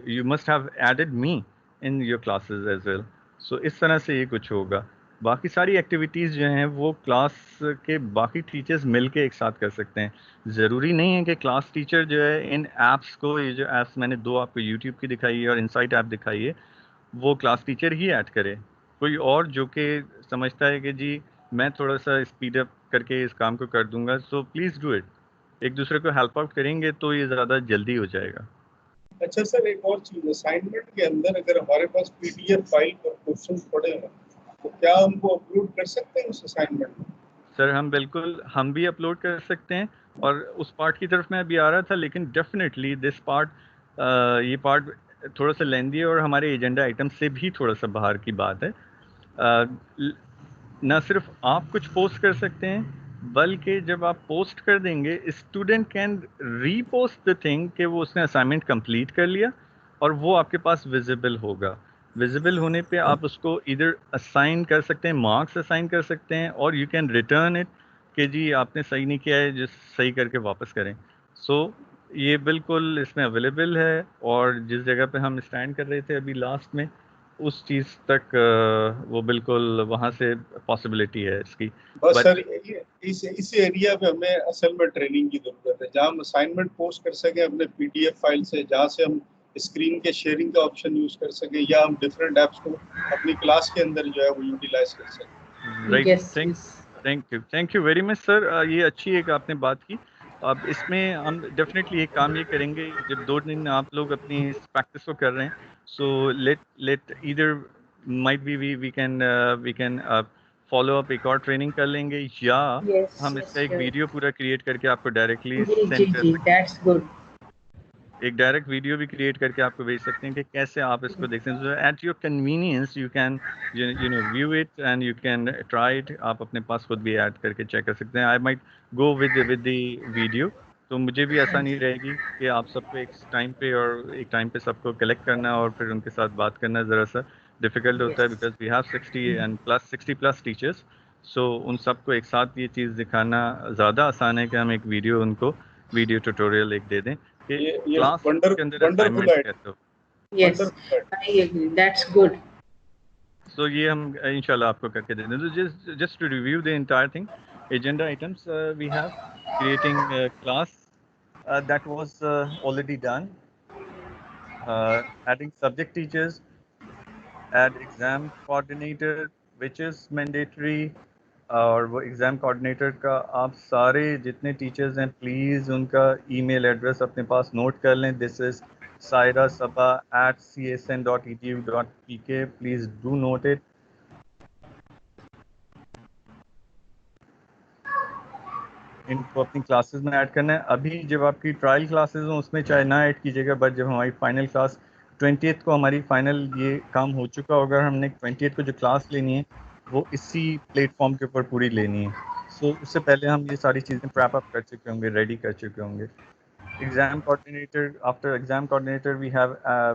you must have added me in your classes as well. So इस तरह से ये कुछ होगा। बाकी सारी एक्टिविटीज़ जो हैं वो क्लास के बाकी टीचर्स मिल के एक साथ कर सकते हैं। ज़रूरी नहीं है कि क्लास टीचर जो है इन ऐप्स को, ये जो ऐप्स मैंने 2 आपको यूट्यूब की दिखाई है और इनसाइट ऐप दिखाई है, वो क्लास टीचर ही ऐड करे। कोई और जो कि समझता है कि जी मैं थोड़ा सा स्पीड अप करके इस काम को कर दूंगा, सो प्लीज़ डू इट। एक दूसरे को हेल्प आउट करेंगे तो ये ज़्यादा जल्दी हो जाएगा। अच्छा सर, एक और चीज़, असाइनमेंट के अंदर अगर हमारे पास PDF फाइल पर क्वेश्चन पड़े हैं तो क्या हमको अपलोड कर सकते हैं उस असाइनमेंट में? सर हम भी अपलोड कर सकते हैं, और उस पार्ट की तरफ मैं अभी आ रहा था, लेकिन डेफिनेटली दिस पार्ट, ये पार्ट थोड़ा सा लेंदी है और हमारे एजेंडा आइटम से भी थोड़ा सा बाहर की बात है। ना सिर्फ आप कुछ पोस्ट कर सकते हैं, बल्कि जब आप पोस्ट कर देंगे student can repost the thing कि वो उसने असाइनमेंट कंप्लीट कर लिया और वो आपके पास विजिबल होगा। विजिबल होने पे आप उसको इधर असाइन कर सकते हैं, मार्क्स असाइन कर सकते हैं, और यू कैन रिटर्न इट कि जी आपने सही नहीं किया है, जिस सही करके वापस करें। सो ये बिल्कुल इसमें अवेलेबल है, और जिस जगह पे हम स्टैंड कर रहे थे अभी लास्ट में, उस चीज़ तक वो बिल्कुल वहाँ से पॉसिबिलिटी है इसकी। बस सर इस एरिया पे हमें असल में ट्रेनिंग की जरूरत है, जहाँ हम असाइनमेंट पोस्ट कर सकें अपने PDF फाइल से, जहाँ से हम स्क्रीन के शेयरिंग का ऑप्शन यूज कर सकें, या हम डिफरेंट ऐप्स को अपनी क्लास के अंदर जो है वो यूटिलाइज कर सकें। Right, thank you very much sir. ये अच्छी एक आपने बात की। अब इसमें हम डेफिनेटली एक काम ये करेंगे, जब 2 दिन आप लोग अपनी इस प्रैक्टिस को कर रहे हैं, so let either might be we can follow up एक और ट्रेनिंग कर लेंगे, या हम इसका एक वीडियो पूरा क्रिएट करके आपको डायरेक्टली सेंड कर सकते हैं। That's good. एक डायरेक्ट वीडियो भी क्रिएट करके आपको भेज सकते हैं कि कैसे आप इसको देख सकते हैं। At your convenience you can you know view it and you can try it. आप अपने पास खुद भी ऐड करके चेक कर सकते हैं। I might go with the video, तो मुझे भी आसानी रहेगी कि आप सबको एक टाइम पे सबको कलेक्ट करना और फिर उनके साथ बात करना ज़रा सा डिफ़िकल्ट होता है, बिकॉज वी हैव 60+ टीचर्स। सो उन सबको एक साथ ये चीज़ दिखाना ज़्यादा आसान है कि हम एक वीडियो उनको वीडियो ट्यूटोरियल एक दे दें कि क्लास के अंदर असाइनमेंट कैसे हो। Yes, I agree, that's good. So ये हम इंशाल्लाह आपको करके दे दें। तो just to review the entire thing, agenda items we have creating a class that was already done, adding subject teachers, add exam coordinator which is mandatory, और वो एग्ज़ाम कोऑर्डिनेटर का आप सारे जितने टीचर्स हैं प्लीज़ उनका ईमेल एड्रेस अपने पास note कर लें। This is sairasaba@csn.edu.pk, please do not it. इनको अपनी क्लासेस में ऐड करना है। अभी जब आपकी ट्रायल क्लासेस हो उसमें चाहे ना ऐड कीजिएगा, बट जब हमारी फाइनल क्लास 20th को हमारी फाइनल ये काम हो चुका होगा, हमने 20th को जो क्लास लेनी है वो इसी प्लेटफॉर्म के ऊपर पूरी लेनी है। सो उससे पहले हम ये सारी चीज़ें प्रैप अप कर चुके होंगे, रेडी कर चुके होंगे। Exam coordinator, after exam coordinator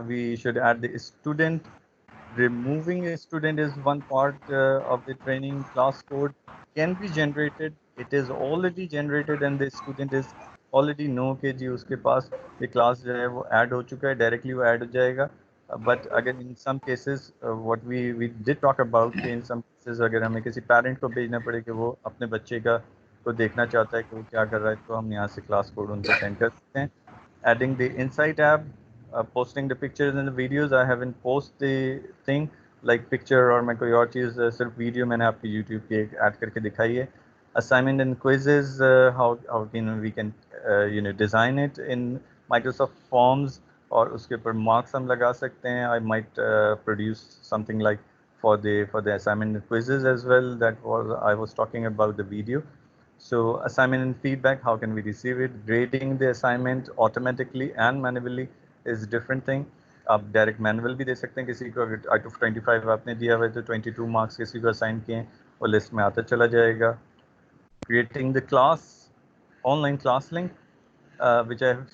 we should add the student. Removing a student is one part of the training. Class code can be generated. It is already generated and the student is already know कि जी उसके पास ये class जो है वो add हो चुका है, directly वो add हो जाएगा। But again in some cases what we did talk about कि in some cases अगर हमें किसी parent को भेजना पड़े कि वो अपने बच्चे का को देखना चाहता है कि वो क्या कर रहा है, तो हम यहाँ से क्लास कोड उनको सेंड कर सकते हैं। Adding the Insight app, posting the pictures and the videos. I haven't post the thing like picture और मैं कोई और चीज़ सिर्फ वीडियो मैंने आपकी YouTube पे ऐड करके दिखाई है। Assignment and quizzes, how we can design it in Microsoft Forms और उसके ऊपर marks हम लगा सकते हैं। I might produce something like for the assignment and quizzes as well. That was I was talking about the video. So assignment and feedback, how can we receive it? Grading the assignment automatically and manually is different thing. आप direct manual भी दे सकते हैं, किसी को अगर out of 25 आपने दिया हुआ है तो 22 मार्क्स किसी को असाइन किए वो लिस्ट में आता चला जाएगा। Creating the class, online class link, which I have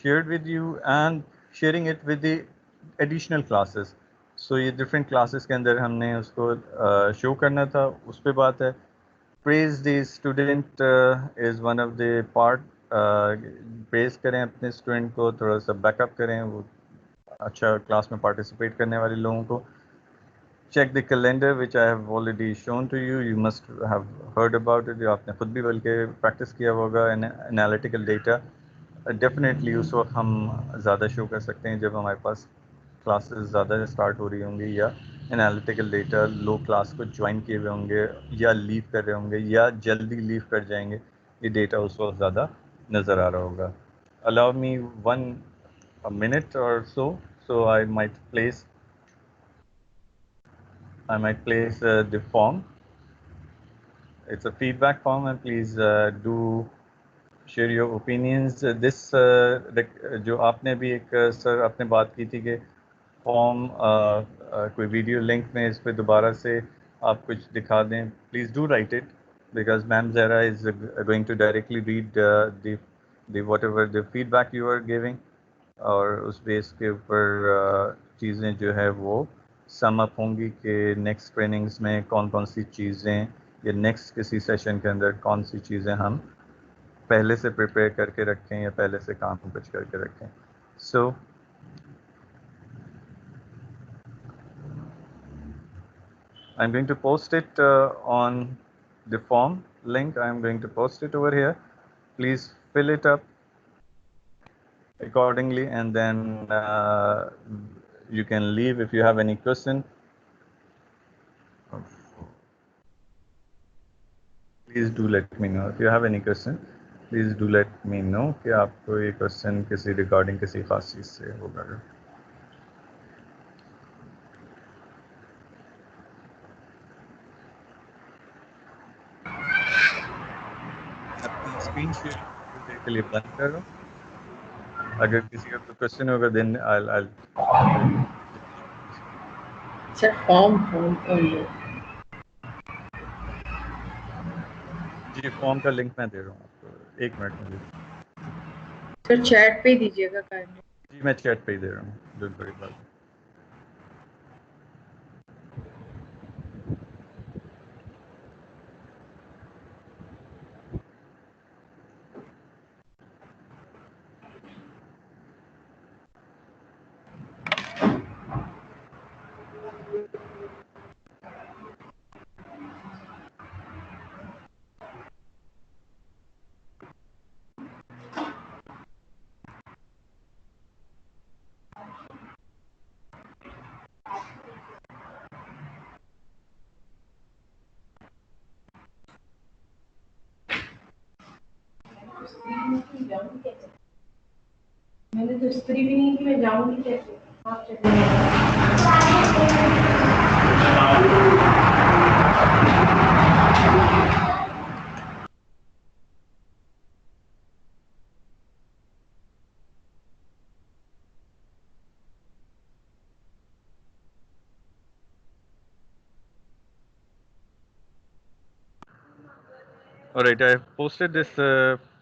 shared with you, and sharing it with the additional classes. So ये different classes के अंदर हमने उसको show करना था, उस पर बात है। Praise the student is one of the part. Praise करें अपने स्टूडेंट को, थोड़ा सा बैकअप करें वो अच्छा क्लास में पार्टिसिपेट करने वाले लोगों को। Check the calendar which I have already shown to you. You must have heard about it. जो आपने खुद भी बल्कि प्रैक्टिस किया होगा। Analytical data definitely उस वक्त हम ज़्यादा शो कर सकते हैं जब हमारे पास क्लासेस ज़्यादा स्टार्ट हो रही होंगी या एनालिटिकल डेटा लो क्लास को ज्वाइन किए हुए होंगे या लीव कर रहे होंगे या जल्दी लीव कर जाएंगे, ये डेटा उस वक्त ज़्यादा नज़र आ रहा होगा। Allow me a minute or so I might place the form. It's a feedback form and please do share your opinions. This जो आपने भी एक सर आपने बात की थी कि फॉर्म कोई वीडियो लिंक में इस पर दोबारा से आप कुछ दिखा दें, please do write it because ma'am Zahra is going to directly read the whatever the feedback you are giving, और उस बेस के ऊपर चीज़ें जो है वो सम अप होंगी कि नेक्स्ट ट्रेनिंग्स में कौन कौन सी चीज़ें या नेक्स्ट किसी सेशन के अंदर कौन सी चीज़ें हम पहले से प्रिपेयर करके रखें या पहले से काम कुछ करके रखें। सो I'm going to post it on the form link. I'm going to post it over here. Please fill it up accordingly and then you can leave if you have any question. Please do let me know if you have any question. Please do let me know कि आपको ये question किसी regarding किसी खास चीज़ से होगा। Screen share के लिए बंद करो। अगर किसी का कोई क्वेश्चन होगा देन I'll सर फॉर्म जी फॉर्म का लिंक मैं दे रहा हूँ आपको, एक मिनट में सर चैट पे दीजिएगा काइंडली। जी मैं चैट पे ही दे रहा हूँ, डोंट वरी अबाउट इट। मैंने तो स्त्री भी नहीं कि मैं जाऊंगी कैसे, आप चलिए। All right, I have posted this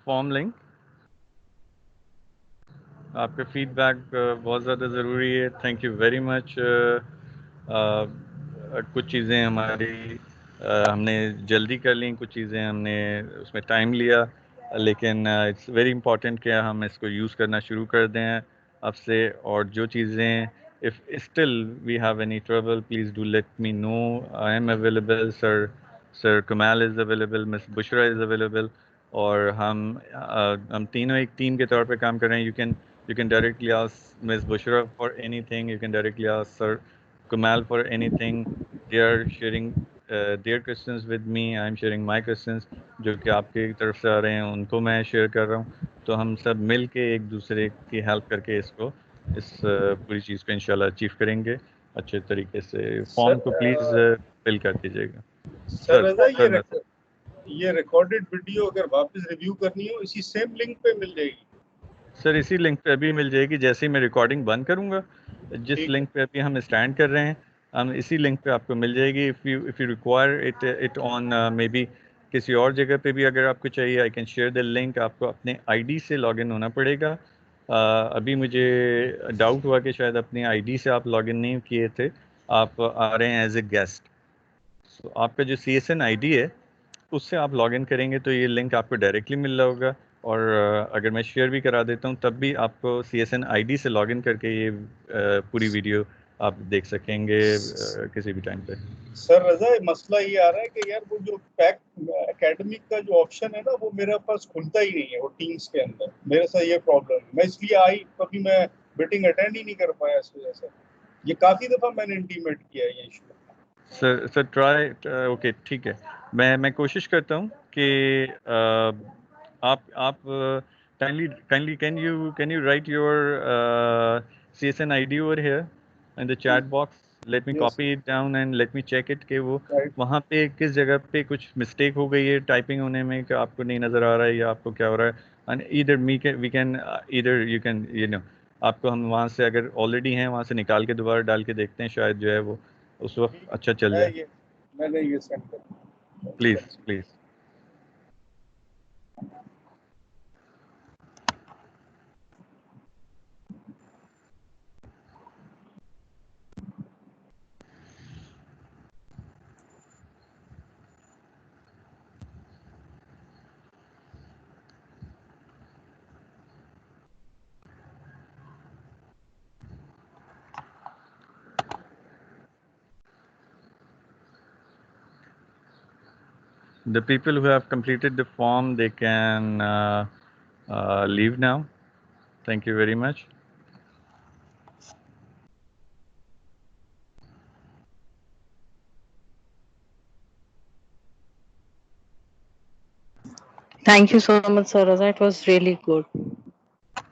form link. आपका फीडबैक बहुत ज़्यादा ज़रूरी है. Thank you very much. कुछ चीज़ें हमारी हमने जल्दी कर ली, कुछ चीज़ें हमने उसमें टाइम लिया, लेकिन इट्स वेरी इंपॉर्टेंट कि हम इसको यूज़ करना शुरू कर दें अब से. और जो चीज़ें if still we have any trouble please do let me know. I am available. Sir Kamal is available, miss Bushra is available. और हम तीनों एक टीम के तौर पे काम कर रहे हैं. You can directly ask Ms. Bushra for anything. You can directly ask Sir Kamal for anything. They are sharing their questions with me. I am sharing my questions जो कि आपके तरफ से आ रहे हैं उनको मैं शेयर कर रहा हूँ. तो हम सब मिल के एक दूसरे की हेल्प करके इस पूरी चीज़ को इंशाल्लाह अचीव करेंगे अच्छे तरीके से. फॉर्म को प्लीज़ फिल कर दीजिएगा. सर ये रिकॉर्डेड वीडियो अगर वापस रिव्यू करनी हो इसी सेम लिंक पे मिल जाएगी? सर इसी लिंक पे अभी मिल जाएगी. जैसे ही मैं रिकॉर्डिंग बंद करूँगा, जिस लिंक पे अभी हम स्टैंड कर रहे हैं, हम इसी लिंक पे आपको मिल जाएगी. If you require it on may be किसी और जगह पे भी अगर आपको चाहिए, I can share the link. आपको अपने आईडी से लॉगिन होना पड़ेगा. अभी मुझे डाउट हुआ कि शायद अपनी आईडी से आप लॉगिन नहीं किए थे, आप आ रहे हैं एज ए गेस्ट. सो आपका जो CSN आईडी है उससे आप लॉगिन करेंगे तो ये लिंक आपको डायरेक्टली मिल रहा होगा. और अगर मैं शेयर भी करा देता हूँ तब भी आपको CSN आईडी से लॉगिन करके ये पूरी वीडियो आप देख सकेंगे किसी भी टाइम पे. सर रजा मसला ये आ रहा है कि यार वो जो पैक एकेडमिक का जो ऑप्शन है ना वो मेरे पास खुलता ही नहीं है वो टीम्स के अंदर. मेरे साथ ये प्रॉब्लम है. मैं इसलिए कभी मैं मीटिंग अटेंड ही नहीं कर पाया इस वजह से. ये काफी दफा मैंने इंटीमेट किया है ये इशू. Sir try. ओके ठीक है. मैं कोशिश करता हूँ कि आप kindly can you right your CSN ID over here in the chat box. Let me copy it down and let me check it कि वो वहाँ पे किस जगह पे कुछ मिस्टेक हो गई है टाइपिंग होने में कि आपको नहीं नज़र आ रहा है या आपको क्या हो रहा है. एंड either you can आपको हम वहाँ से अगर ऑलरेडी हैं वहाँ से निकाल के दोबारा डाल के देखते हैं, शायद जो है वो उस वक्त अच्छा चल जाए. मैंने ये सेंड कर. Please. The people who have completed the form, they can leave now. Thank you very much. Thank you so much, Sir Raza. It was really good.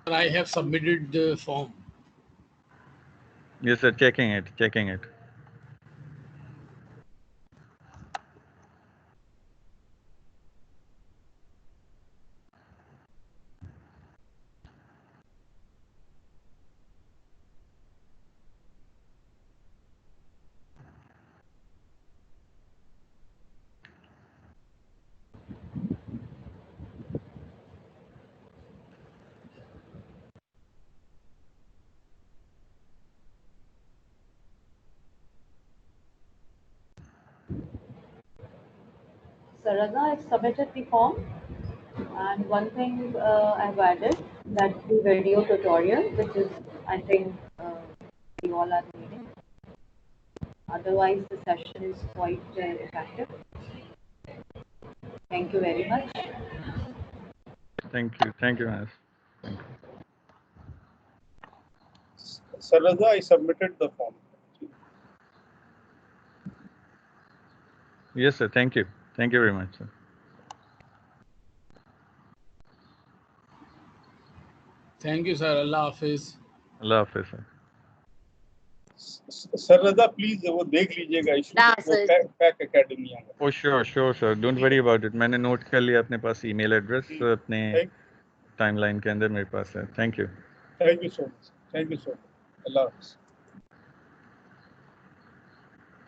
I have submitted the form. Yes, sir. Checking it. Saraza, I've submitted the form, and one thing I've added, that the video tutorial, which is, I think, we all are needing. Otherwise, the session is quite effective. Thank you very much. Thank you, Manas. Thank you. Sir Raza, I submitted the form. Yes, sir. Thank you very much, sir. Thank you, sir. Allah Hafiz. Allah Hafiz, sir. Sir Raza please वो देख लीजिएगा issue pack academy में. Oh sure sir. Don't worry about it. मैंने note कर लिया अपने पास email address अपने timeline के अंदर मेरे पास है. Thank you so much. Allah Hafiz.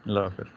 Allah Hafiz.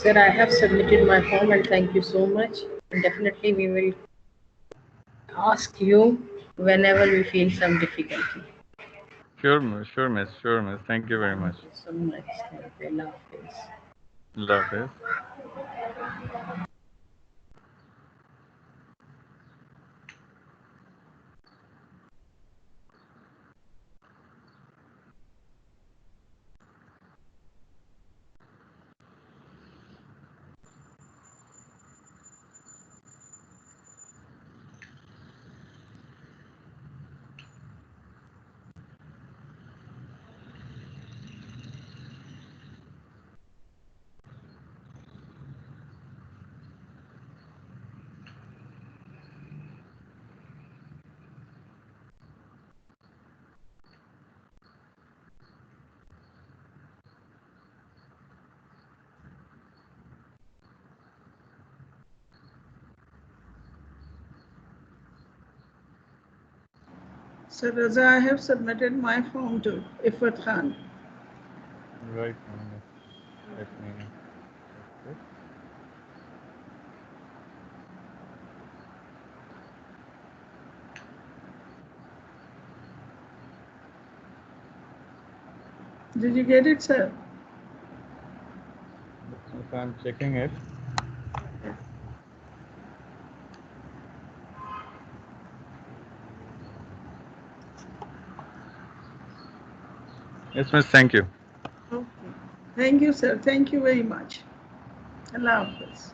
Sir, I have submitted my form and thank you so much. And definitely we will ask you whenever we feel some difficulty. Sure, miss. Sure, miss. Thank you very much. Thank you so much. Thank you. Allah Hafiz. Love this. Sir Raza, I have submitted my form to Ifat Khan. Right. Let me. Did you get it, sir? If I'm checking it. Yes, miss. Thank you. Okay. Thank you, sir. Thank you very much. Allah Hafiz.